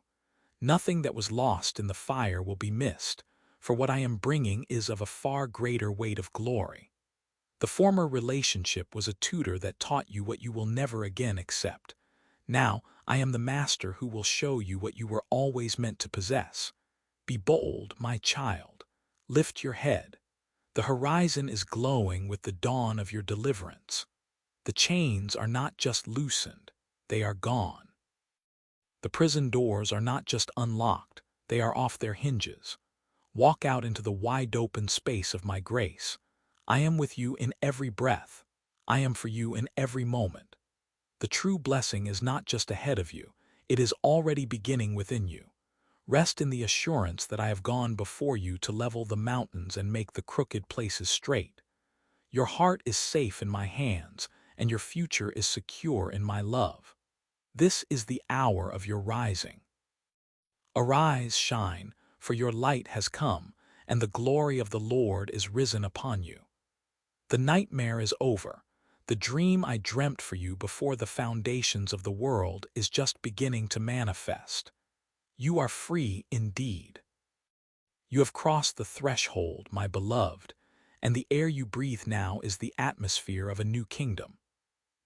Speaker 1: Nothing that was lost in the fire will be missed, for what I am bringing is of a far greater weight of glory. The former relationship was a tutor that taught you what you will never again accept. Now, I am the master who will show you what you were always meant to possess. Be bold, my child. Lift your head. The horizon is glowing with the dawn of your deliverance. The chains are not just loosened, they are gone. The prison doors are not just unlocked, they are off their hinges. Walk out into the wide-open space of my grace. I am with you in every breath. I am for you in every moment. The true blessing is not just ahead of you, it is already beginning within you. Rest in the assurance that I have gone before you to level the mountains and make the crooked places straight. Your heart is safe in my hands, and your future is secure in my love. This is the hour of your rising. Arise, shine, for your light has come, and the glory of the Lord is risen upon you. The nightmare is over. The dream I dreamt for you before the foundations of the world is just beginning to manifest. You are free indeed. You have crossed the threshold, my beloved, and the air you breathe now is the atmosphere of a new kingdom.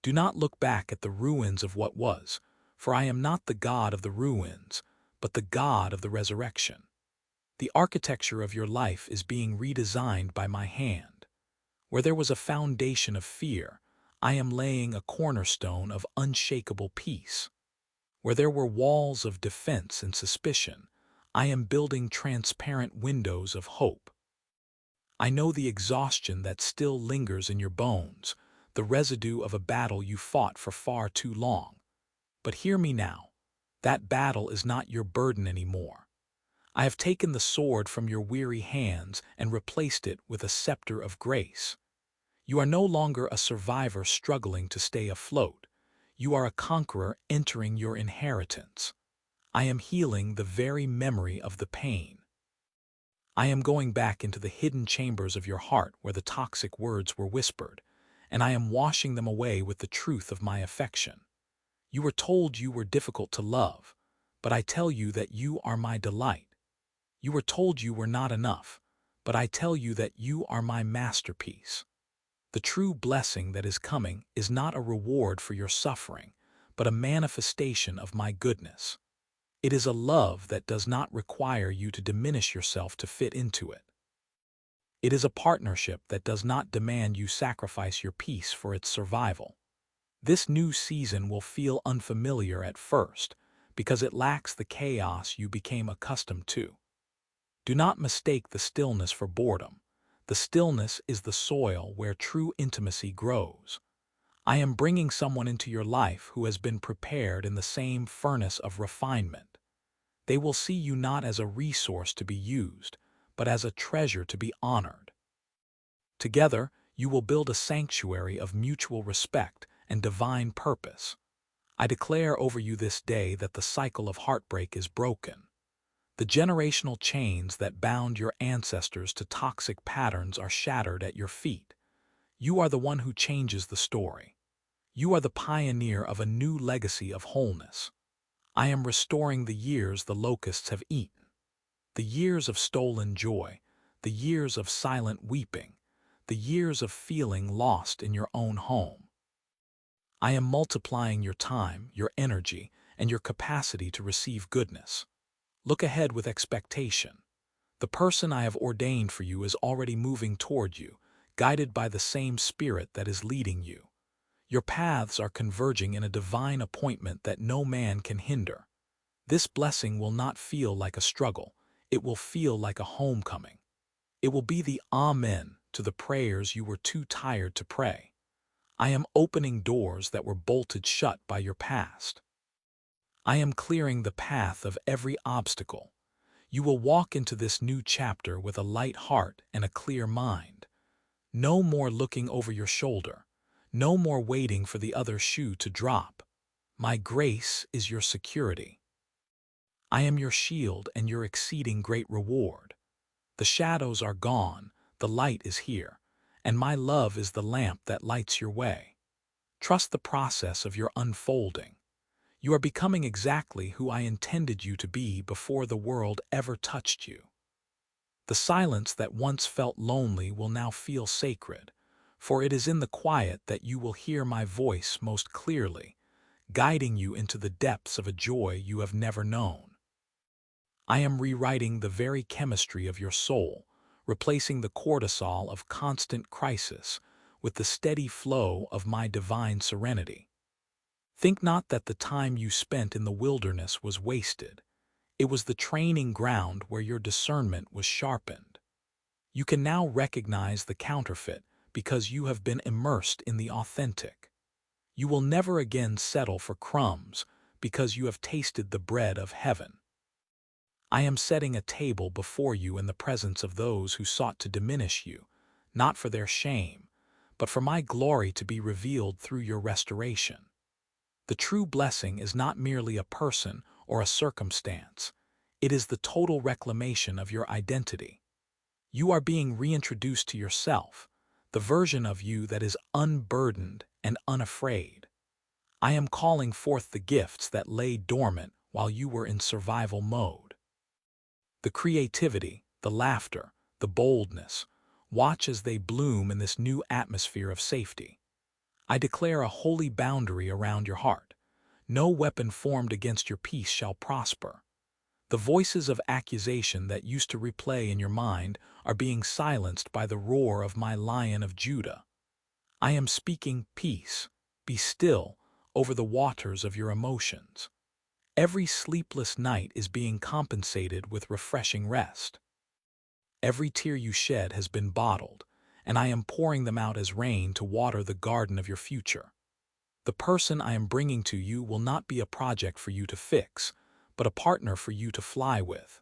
Speaker 1: Do not look back at the ruins of what was, for I am not the God of the ruins, but the God of the resurrection. The architecture of your life is being redesigned by my hand. Where there was a foundation of fear, I am laying a cornerstone of unshakable peace. Where there were walls of defense and suspicion, I am building transparent windows of hope. I know the exhaustion that still lingers in your bones, the residue of a battle you fought for far too long. But hear me now. That battle is not your burden anymore. I have taken the sword from your weary hands and replaced it with a scepter of grace. You are no longer a survivor struggling to stay afloat. You are a conqueror entering your inheritance. I am healing the very memory of the pain. I am going back into the hidden chambers of your heart where the toxic words were whispered, and I am washing them away with the truth of my affection. You were told you were difficult to love, but I tell you that you are my delight. You were told you were not enough, but I tell you that you are my masterpiece. The true blessing that is coming is not a reward for your suffering, but a manifestation of my goodness. It is a love that does not require you to diminish yourself to fit into it. It is a partnership that does not demand you sacrifice your peace for its survival. This new season will feel unfamiliar at first because it lacks the chaos you became accustomed to. Do not mistake the stillness for boredom. The stillness is the soil where true intimacy grows. I am bringing someone into your life who has been prepared in the same furnace of refinement. They will see you not as a resource to be used, but as a treasure to be honored. Together, you will build a sanctuary of mutual respect and divine purpose. I declare over you this day that the cycle of heartbreak is broken. The generational chains that bound your ancestors to toxic patterns are shattered at your feet. You are the one who changes the story. You are the pioneer of a new legacy of wholeness. I am restoring the years the locusts have eaten, the years of stolen joy, the years of silent weeping, the years of feeling lost in your own home. I am multiplying your time, your energy, and your capacity to receive goodness. Look ahead with expectation. The person I have ordained for you is already moving toward you, guided by the same spirit that is leading you. Your paths are converging in a divine appointment that no man can hinder. This blessing will not feel like a struggle. It will feel like a homecoming. It will be the amen to the prayers you were too tired to pray. I am opening doors that were bolted shut by your past. I am clearing the path of every obstacle. You will walk into this new chapter with a light heart and a clear mind. No more looking over your shoulder. No more waiting for the other shoe to drop. My grace is your security. I am your shield and your exceeding great reward. The shadows are gone, the light is here, and my love is the lamp that lights your way. Trust the process of your unfolding. You are becoming exactly who I intended you to be before the world ever touched you. The silence that once felt lonely will now feel sacred, for it is in the quiet that you will hear my voice most clearly, guiding you into the depths of a joy you have never known. I am rewriting the very chemistry of your soul, replacing the cortisol of constant crisis with the steady flow of my divine serenity. Think not that the time you spent in the wilderness was wasted. It was the training ground where your discernment was sharpened. You can now recognize the counterfeit because you have been immersed in the authentic. You will never again settle for crumbs because you have tasted the bread of heaven. I am setting a table before you in the presence of those who sought to diminish you, not for their shame, but for my glory to be revealed through your restoration. The true blessing is not merely a person or a circumstance. It is the total reclamation of your identity. You are being reintroduced to yourself, the version of you that is unburdened and unafraid. I am calling forth the gifts that lay dormant while you were in survival mode. The creativity, the laughter, the boldness, watch as they bloom in this new atmosphere of safety. I declare a holy boundary around your heart. No weapon formed against your peace shall prosper. The voices of accusation that used to replay in your mind are being silenced by the roar of my Lion of Judah. I am speaking peace, be still, over the waters of your emotions. Every sleepless night is being compensated with refreshing rest. Every tear you shed has been bottled, and I am pouring them out as rain to water the garden of your future. The person I am bringing to you will not be a project for you to fix, but a partner for you to fly with.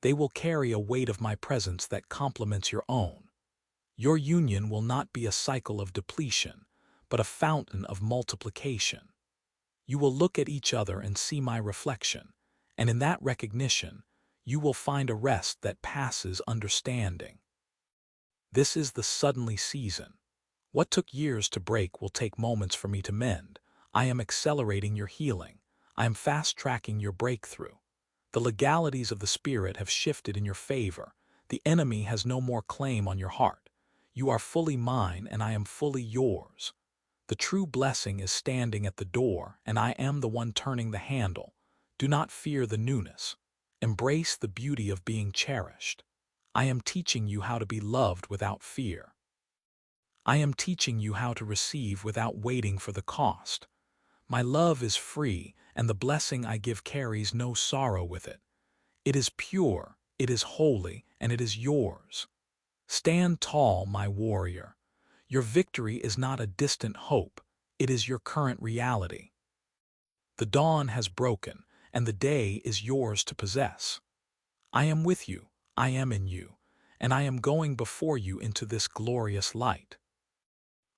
Speaker 1: They will carry a weight of my presence that complements your own. Your union will not be a cycle of depletion, but a fountain of multiplication. You will look at each other and see my reflection, and in that recognition, you will find a rest that passes understanding. This is the suddenly season. What took years to break will take moments for me to mend. I am accelerating your healing. I am fast-tracking your breakthrough. The legalities of the Spirit have shifted in your favor. The enemy has no more claim on your heart. You are fully mine, and I am fully yours. The true blessing is standing at the door, and I am the one turning the handle. Do not fear the newness. Embrace the beauty of being cherished. I am teaching you how to be loved without fear. I am teaching you how to receive without waiting for the cost. My love is free, and the blessing I give carries no sorrow with it. It is pure, it is holy, and it is yours. Stand tall, my warrior. Your victory is not a distant hope, it is your current reality. The dawn has broken, and the day is yours to possess. I am with you, I am in you, and I am going before you into this glorious light.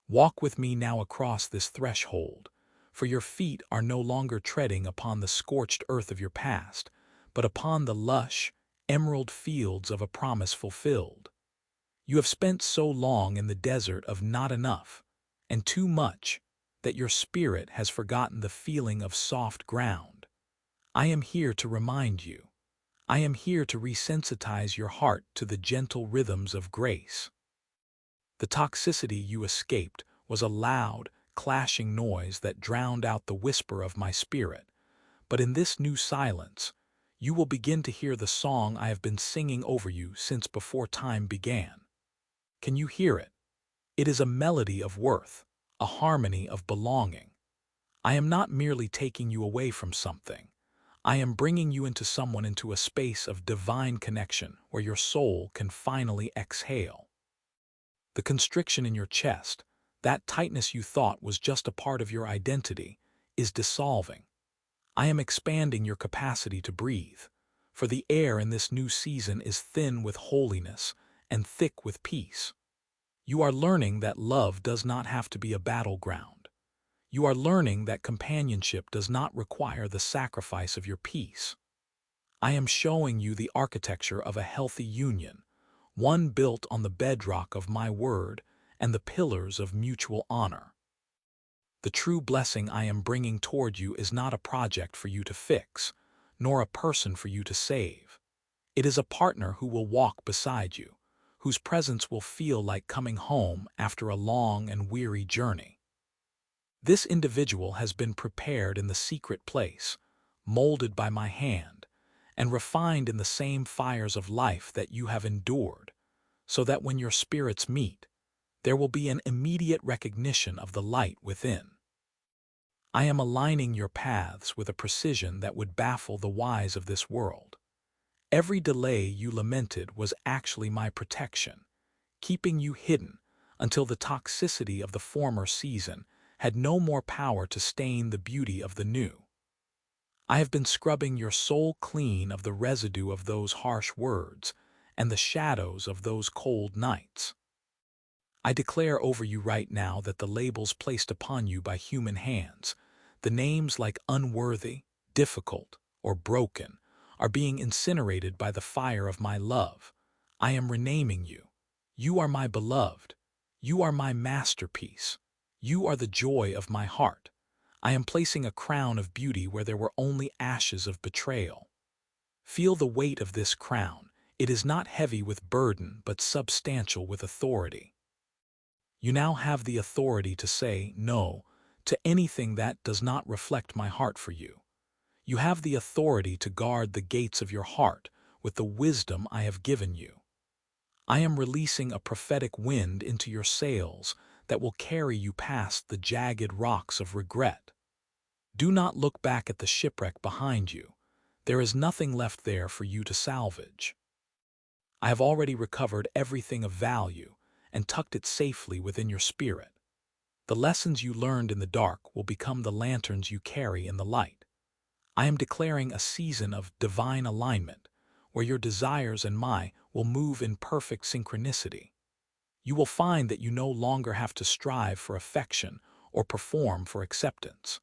Speaker 1: Walk with me now across this threshold, for your feet are no longer treading upon the scorched earth of your past, but upon the lush, emerald fields of a promise fulfilled. You have spent so long in the desert of not enough, and too much, that your spirit has forgotten the feeling of soft ground. I am here to remind you. I am here to resensitize your heart to the gentle rhythms of grace. The toxicity you escaped was a loud, clashing noise that drowned out the whisper of my spirit. But in this new silence, you will begin to hear the song I have been singing over you since before time began. Can you hear it? It is a melody of worth, a harmony of belonging. I am not merely taking you away from something. I am bringing you into a space of divine connection where your soul can finally exhale. The constriction in your chest, that tightness you thought was just a part of your identity, is dissolving. I am expanding your capacity to breathe, for the air in this new season is thin with holiness and thick with peace. You are learning that love does not have to be a battleground. You are learning that companionship does not require the sacrifice of your peace. I am showing you the architecture of a healthy union, one built on the bedrock of my word and the pillars of mutual honor. The true blessing I am bringing toward you is not a project for you to fix, nor a person for you to save. It is a partner who will walk beside you, whose presence will feel like coming home after a long and weary journey. This individual has been prepared in the secret place, molded by my hand, and refined in the same fires of life that you have endured, so that when your spirits meet, there will be an immediate recognition of the light within. I am aligning your paths with a precision that would baffle the wise of this world. Every delay you lamented was actually my protection, keeping you hidden until the toxicity of the former season had no more power to stain the beauty of the new. I have been scrubbing your soul clean of the residue of those harsh words and the shadows of those cold nights. I declare over you right now that the labels placed upon you by human hands, the names like unworthy, difficult, or broken, are being incinerated by the fire of my love. I am renaming you. You are my beloved. You are my masterpiece. You are the joy of my heart. I am placing a crown of beauty where there were only ashes of betrayal. Feel the weight of this crown. It is not heavy with burden, but substantial with authority. You now have the authority to say no to anything that does not reflect my heart for you. You have the authority to guard the gates of your heart with the wisdom I have given you. I am releasing a prophetic wind into your sails that will carry you past the jagged rocks of regret. Do not look back at the shipwreck behind you. There is nothing left there for you to salvage. I have already recovered everything of value and tucked it safely within your spirit. The lessons you learned in the dark will become the lanterns you carry in the light. I am declaring a season of divine alignment, where your desires and mine will move in perfect synchronicity. You will find that you no longer have to strive for affection or perform for acceptance.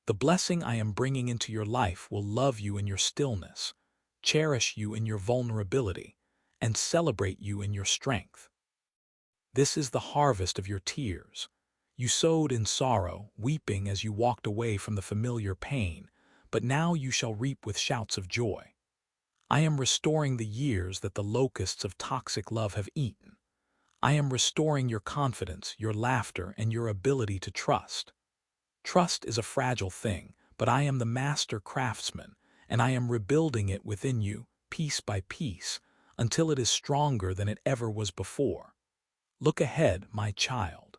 Speaker 1: The blessing I am bringing into your life will love you in your stillness, cherish you in your vulnerability, and celebrate you in your strength. This is the harvest of your tears. You sowed in sorrow, weeping as you walked away from the familiar pain, but now you shall reap with shouts of joy. I am restoring the years that the locusts of toxic love have eaten. I am restoring your confidence, your laughter, and your ability to trust. Trust is a fragile thing, but I am the master craftsman, and I am rebuilding it within you, piece by piece, until it is stronger than it ever was before. Look ahead, my child.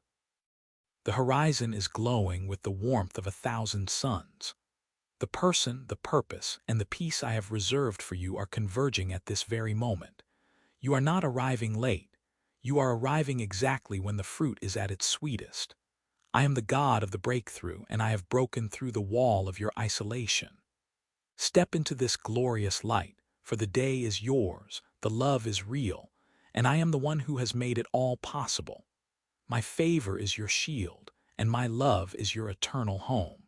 Speaker 1: The horizon is glowing with the warmth of 1,000 suns. The person, the purpose, and the peace I have reserved for you are converging at this very moment. You are not arriving late. You are arriving exactly when the fruit is at its sweetest. I am the God of the breakthrough, and I have broken through the wall of your isolation. Step into this glorious light, for the day is yours, the love is real, and I am the one who has made it all possible. My favor is your shield, and my love is your eternal home.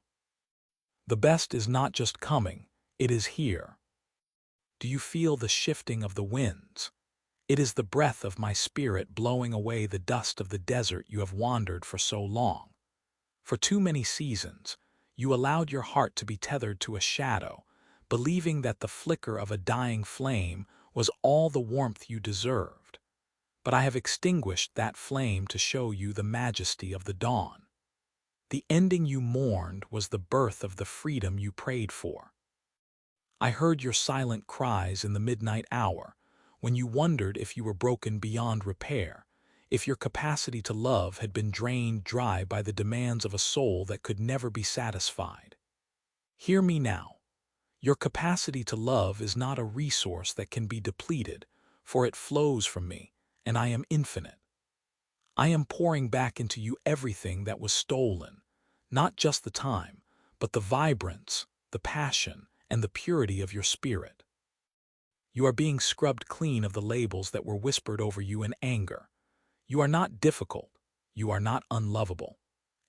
Speaker 1: The best is not just coming, it is here. Do you feel the shifting of the winds? It is the breath of my spirit blowing away the dust of the desert you have wandered for so long. For too many seasons, you allowed your heart to be tethered to a shadow, believing that the flicker of a dying flame was all the warmth you deserved. But I have extinguished that flame to show you the majesty of the dawn. The ending you mourned was the birth of the freedom you prayed for. I heard your silent cries in the midnight hour, when you wondered if you were broken beyond repair, if your capacity to love had been drained dry by the demands of a soul that could never be satisfied. Hear me now. Your capacity to love is not a resource that can be depleted, for it flows from me, and I am infinite. I am pouring back into you everything that was stolen, not just the time, but the vibrance, the passion, and the purity of your spirit. You are being scrubbed clean of the labels that were whispered over you in anger. You are not difficult, you are not unlovable,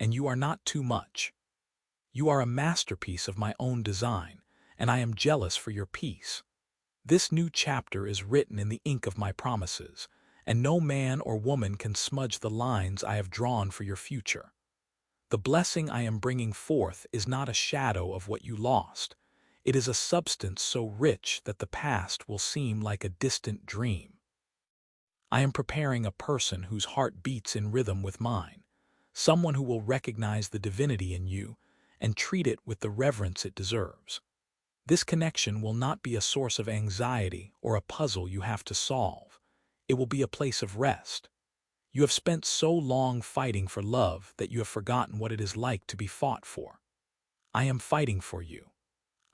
Speaker 1: and you are not too much. You are a masterpiece of my own design, and I am jealous for your peace. This new chapter is written in the ink of my promises, and no man or woman can smudge the lines I have drawn for your future. The blessing I am bringing forth is not a shadow of what you lost. It is a substance so rich that the past will seem like a distant dream. I am preparing a person whose heart beats in rhythm with mine, someone who will recognize the divinity in you and treat it with the reverence it deserves. This connection will not be a source of anxiety or a puzzle you have to solve. It will be a place of rest. You have spent so long fighting for love that you have forgotten what it is like to be fought for. I am fighting for you.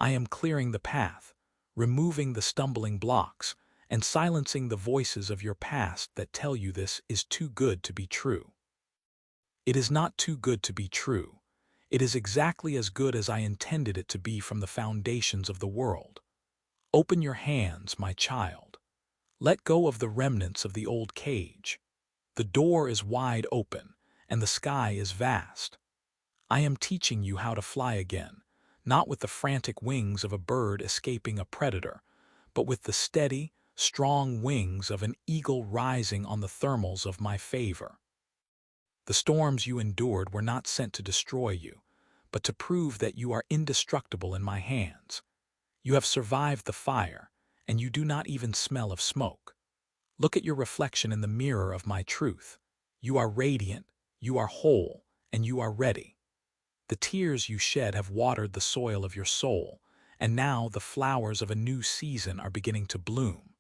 Speaker 1: I am clearing the path, removing the stumbling blocks, and silencing the voices of your past that tell you this is too good to be true. It is not too good to be true. It is exactly as good as I intended it to be from the foundations of the world. Open your hands, my child. Let go of the remnants of the old cage. The door is wide open, and the sky is vast. I am teaching you how to fly again, not with the frantic wings of a bird escaping a predator, but with the steady, strong wings of an eagle rising on the thermals of my favor. The storms you endured were not sent to destroy you, but to prove that you are indestructible in my hands. You have survived the fire, and you do not even smell of smoke. Look at your reflection in the mirror of my truth. You are radiant, you are whole, and you are ready. The tears you shed have watered the soil of your soul, and now the flowers of a new season are beginning to bloom.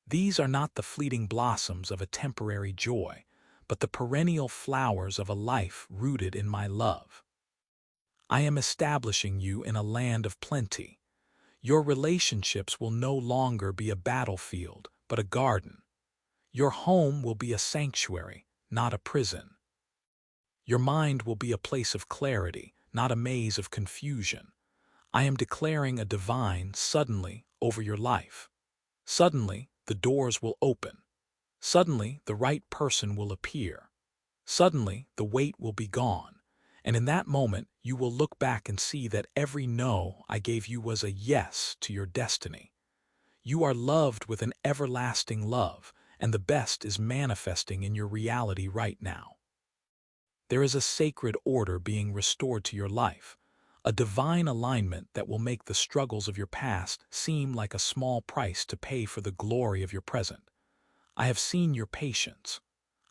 Speaker 1: These are not the fleeting blossoms of a temporary joy, but the perennial flowers of a life rooted in my love. I am establishing you in a land of plenty. Your relationships will no longer be a battlefield, but a garden. Your home will be a sanctuary, not a prison. Your mind will be a place of clarity, not a maze of confusion. I am declaring a divine suddenly over your life. Suddenly, the doors will open. Suddenly, the right person will appear. Suddenly, the weight will be gone. And in that moment, you will look back and see that every no I gave you was a yes to your destiny. You are loved with an everlasting love, and the best is manifesting in your reality right now. There is a sacred order being restored to your life, a divine alignment that will make the struggles of your past seem like a small price to pay for the glory of your present. I have seen your patience.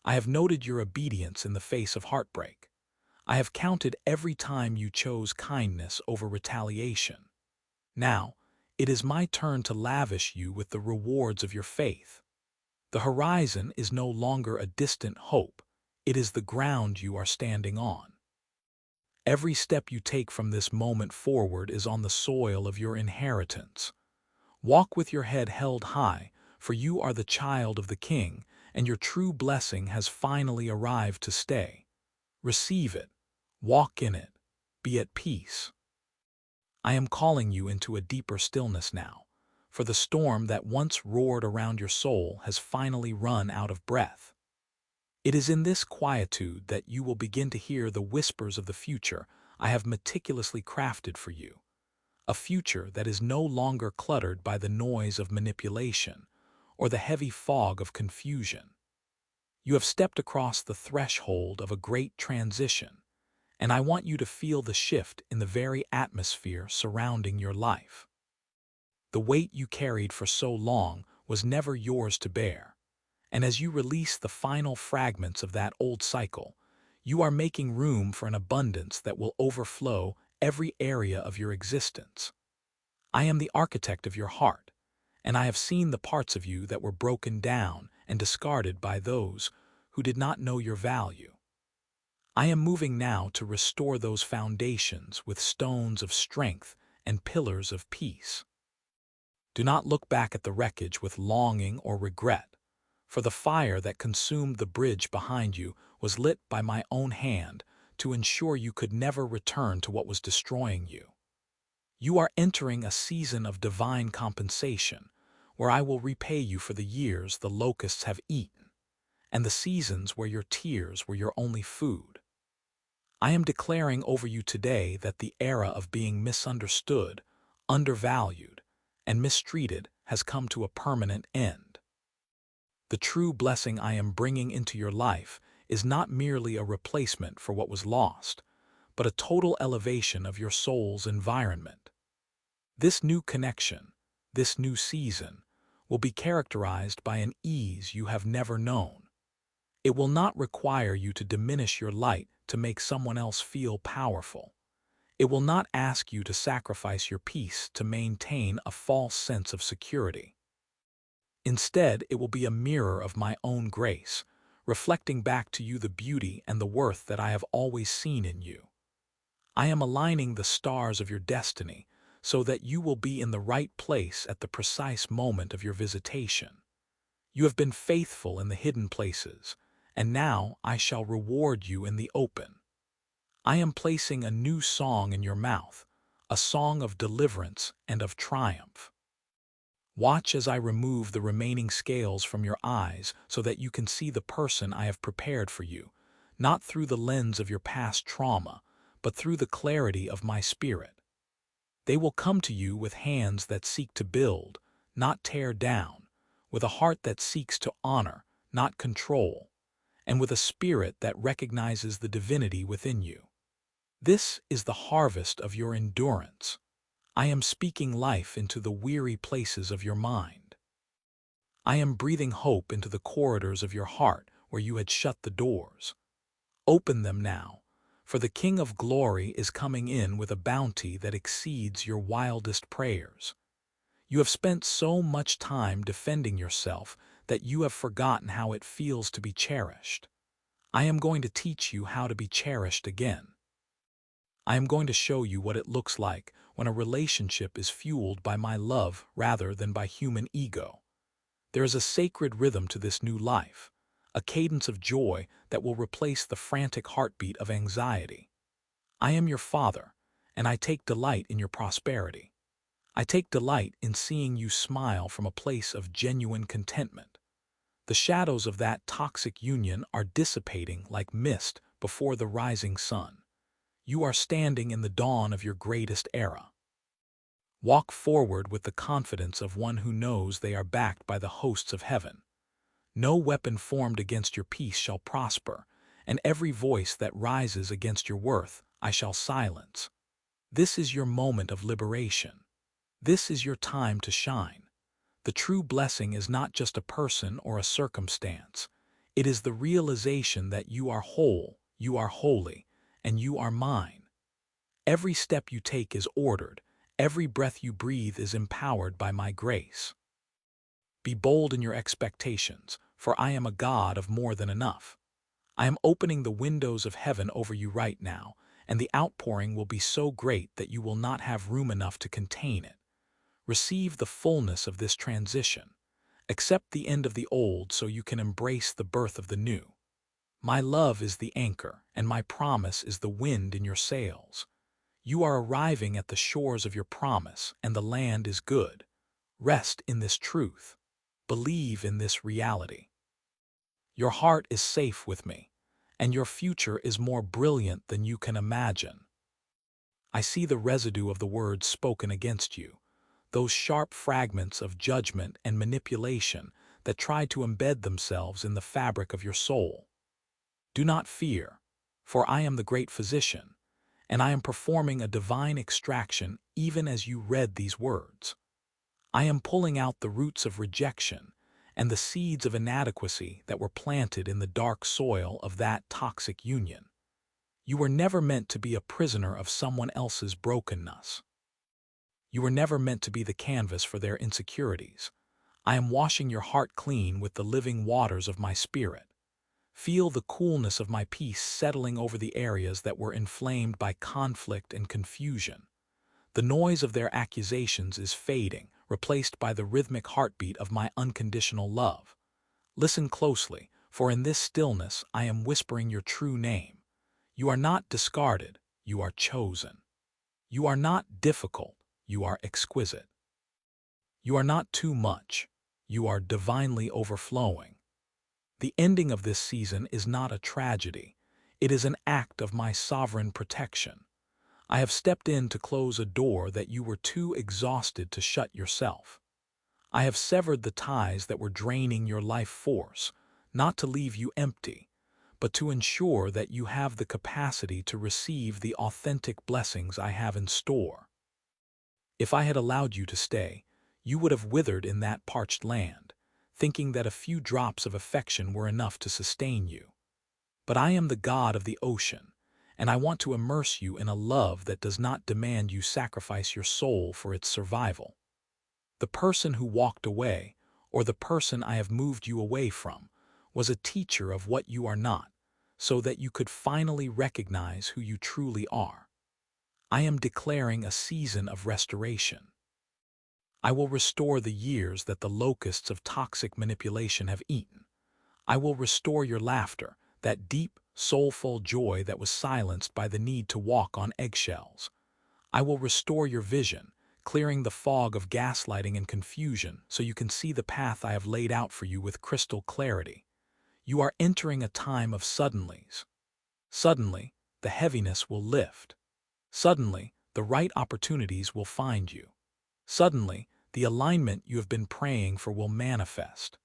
Speaker 1: I have noted your obedience in the face of heartbreak. I have counted every time you chose kindness over retaliation. Now, it is my turn to lavish you with the rewards of your faith. The horizon is no longer a distant hope. It is the ground you are standing on. Every step you take from this moment forward is on the soil of your inheritance. Walk with your head held high, for you are the child of the King, and your true blessing has finally arrived to stay. Receive it. Walk in it. Be at peace. I am calling you into a deeper stillness now, for the storm that once roared around your soul has finally run out of breath. It is in this quietude that you will begin to hear the whispers of the future I have meticulously crafted for you, a future that is no longer cluttered by the noise of manipulation or the heavy fog of confusion. You have stepped across the threshold of a great transition, and I want you to feel the shift in the very atmosphere surrounding your life. The weight you carried for so long was never yours to bear, and as you release the final fragments of that old cycle, you are making room for an abundance that will overflow every area of your existence. I am the architect of your heart, and I have seen the parts of you that were broken down and discarded by those who did not know your value. I am moving now to restore those foundations with stones of strength and pillars of peace. Do not look back at the wreckage with longing or regret, for the fire that consumed the bridge behind you was lit by my own hand to ensure you could never return to what was destroying you. You are entering a season of divine compensation, where I will repay you for the years the locusts have eaten, and the seasons where your tears were your only food. I am declaring over you today that the era of being misunderstood, undervalued, and mistreated has come to a permanent end. The true blessing I am bringing into your life is not merely a replacement for what was lost, but a total elevation of your soul's environment. This new connection, this new season, will be characterized by an ease you have never known. It will not require you to diminish your light to make someone else feel powerful. It will not ask you to sacrifice your peace to maintain a false sense of security. Instead, it will be a mirror of my own grace, reflecting back to you the beauty and the worth that I have always seen in you. I am aligning the stars of your destiny so that you will be in the right place at the precise moment of your visitation. You have been faithful in the hidden places, and now I shall reward you in the open. I am placing a new song in your mouth, a song of deliverance and of triumph. Watch as I remove the remaining scales from your eyes so that you can see the person I have prepared for you, not through the lens of your past trauma, but through the clarity of my spirit. They will come to you with hands that seek to build, not tear down, with a heart that seeks to honor, not control, and with a spirit that recognizes the divinity within you. This is the harvest of your endurance. I am speaking life into the weary places of your mind. I am breathing hope into the corridors of your heart where you had shut the doors. Open them now, for the King of Glory is coming in with a bounty that exceeds your wildest prayers. You have spent so much time defending yourself that you have forgotten how it feels to be cherished. I am going to teach you how to be cherished again. I am going to show you what it looks like when a relationship is fueled by my love rather than by human ego. There is a sacred rhythm to this new life, a cadence of joy that will replace the frantic heartbeat of anxiety. I am your Father, and I take delight in your prosperity. I take delight in seeing you smile from a place of genuine contentment. The shadows of that toxic union are dissipating like mist before the rising sun. You are standing in the dawn of your greatest era. Walk forward with the confidence of one who knows they are backed by the hosts of heaven. No weapon formed against your peace shall prosper, and every voice that rises against your worth I shall silence. This is your moment of liberation. This is your time to shine. The true blessing is not just a person or a circumstance. It is the realization that you are whole, you are holy, and you are mine. Every step you take is ordered. Every breath you breathe is empowered by my grace. Be bold in your expectations, for I am a God of more than enough. I am opening the windows of heaven over you right now, and the outpouring will be so great that you will not have room enough to contain it. Receive the fullness of this transition. Accept the end of the old so you can embrace the birth of the new. My love is the anchor, and my promise is the wind in your sails. You are arriving at the shores of your promise, and the land is good. Rest in this truth. Believe in this reality. Your heart is safe with me, and your future is more brilliant than you can imagine. I see the residue of the words spoken against you, those sharp fragments of judgment and manipulation that try to embed themselves in the fabric of your soul. Do not fear, for I am the great physician, and I am performing a divine extraction even as you read these words. I am pulling out the roots of rejection and the seeds of inadequacy that were planted in the dark soil of that toxic union. You were never meant to be a prisoner of someone else's brokenness. You were never meant to be the canvas for their insecurities. I am washing your heart clean with the living waters of my spirit. Feel the coolness of my peace settling over the areas that were inflamed by conflict and confusion. The noise of their accusations is fading, replaced by the rhythmic heartbeat of my unconditional love. Listen closely, for in this stillness I am whispering your true name. You are not discarded, you are chosen. You are not difficult, you are exquisite. You are not too much, you are divinely overflowing. The ending of this season is not a tragedy. It is an act of my sovereign protection. I have stepped in to close a door that you were too exhausted to shut yourself. I have severed the ties that were draining your life force, not to leave you empty, but to ensure that you have the capacity to receive the authentic blessings I have in store. If I had allowed you to stay, you would have withered in that parched land, thinking that a few drops of affection were enough to sustain you. But I am the God of the ocean, and I want to immerse you in a love that does not demand you sacrifice your soul for its survival. The person who walked away, or the person I have moved you away from, was a teacher of what you are not, so that you could finally recognize who you truly are. I am declaring a season of restoration. I will restore the years that the locusts of toxic manipulation have eaten. I will restore your laughter, that deep, soulful joy that was silenced by the need to walk on eggshells. I will restore your vision, clearing the fog of gaslighting and confusion so you can see the path I have laid out for you with crystal clarity. You are entering a time of suddenlies. Suddenly, the heaviness will lift. Suddenly, the right opportunities will find you. Suddenly, the alignment you have been praying for will manifest.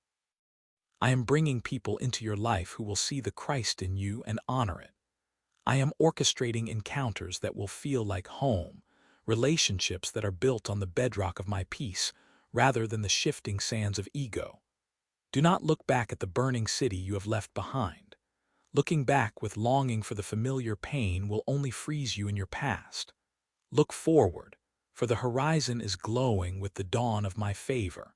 Speaker 1: I am bringing people into your life who will see the Christ in you and honor it. I am orchestrating encounters that will feel like home, relationships that are built on the bedrock of my peace rather than the shifting sands of ego. Do not look back at the burning city you have left behind. Looking back with longing for the familiar pain will only freeze you in your past. Look forward, for the horizon is glowing with the dawn of my favor.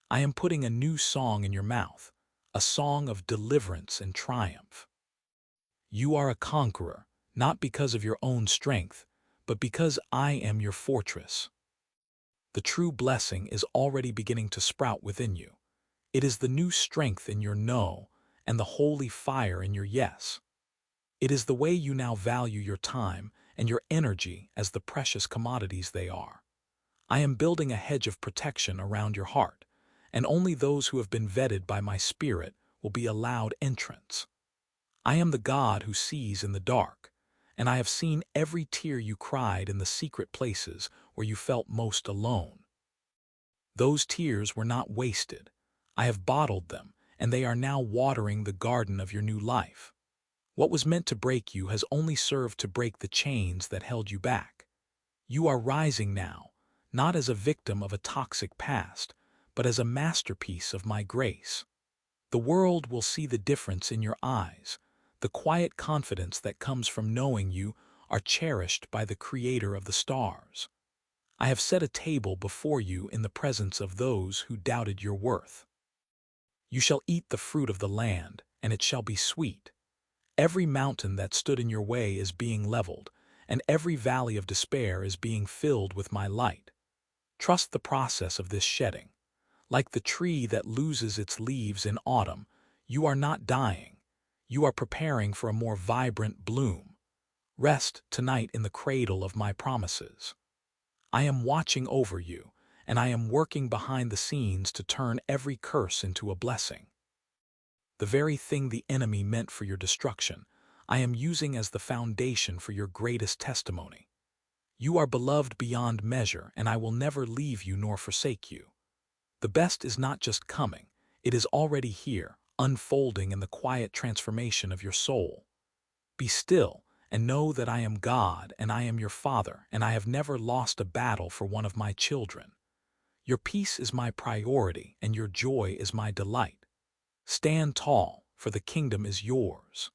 Speaker 1: I am putting a new song in your mouth, a song of deliverance and triumph. You are a conqueror, not because of your own strength, but because I am your fortress. The true blessing is already beginning to sprout within you. It is the new strength in your no and the holy fire in your yes. It is the way you now value your time and your energy as the precious commodities they are. I am building a hedge of protection around your heart, and only those who have been vetted by my spirit will be allowed entrance. I am the God who sees in the dark, and I have seen every tear you cried in the secret places where you felt most alone. Those tears were not wasted. I have bottled them, and they are now watering the garden of your new life. What was meant to break you has only served to break the chains that held you back. You are rising now, not as a victim of a toxic past, but as a masterpiece of my grace. The world will see the difference in your eyes, the quiet confidence that comes from knowing you are cherished by the Creator of the stars. I have set a table before you in the presence of those who doubted your worth. You shall eat the fruit of the land, and it shall be sweet. Every mountain that stood in your way is being leveled, and every valley of despair is being filled with my light. Trust the process of this shedding. Like the tree that loses its leaves in autumn, you are not dying. You are preparing for a more vibrant bloom. Rest tonight in the cradle of my promises. I am watching over you, and I am working behind the scenes to turn every curse into a blessing. The very thing the enemy meant for your destruction, I am using as the foundation for your greatest testimony. You are beloved beyond measure, and I will never leave you nor forsake you. The best is not just coming, it is already here, unfolding in the quiet transformation of your soul. Be still and know that I am God and I am your Father, and I have never lost a battle for one of my children. Your peace is my priority, and your joy is my delight. Stand tall, for the kingdom is yours.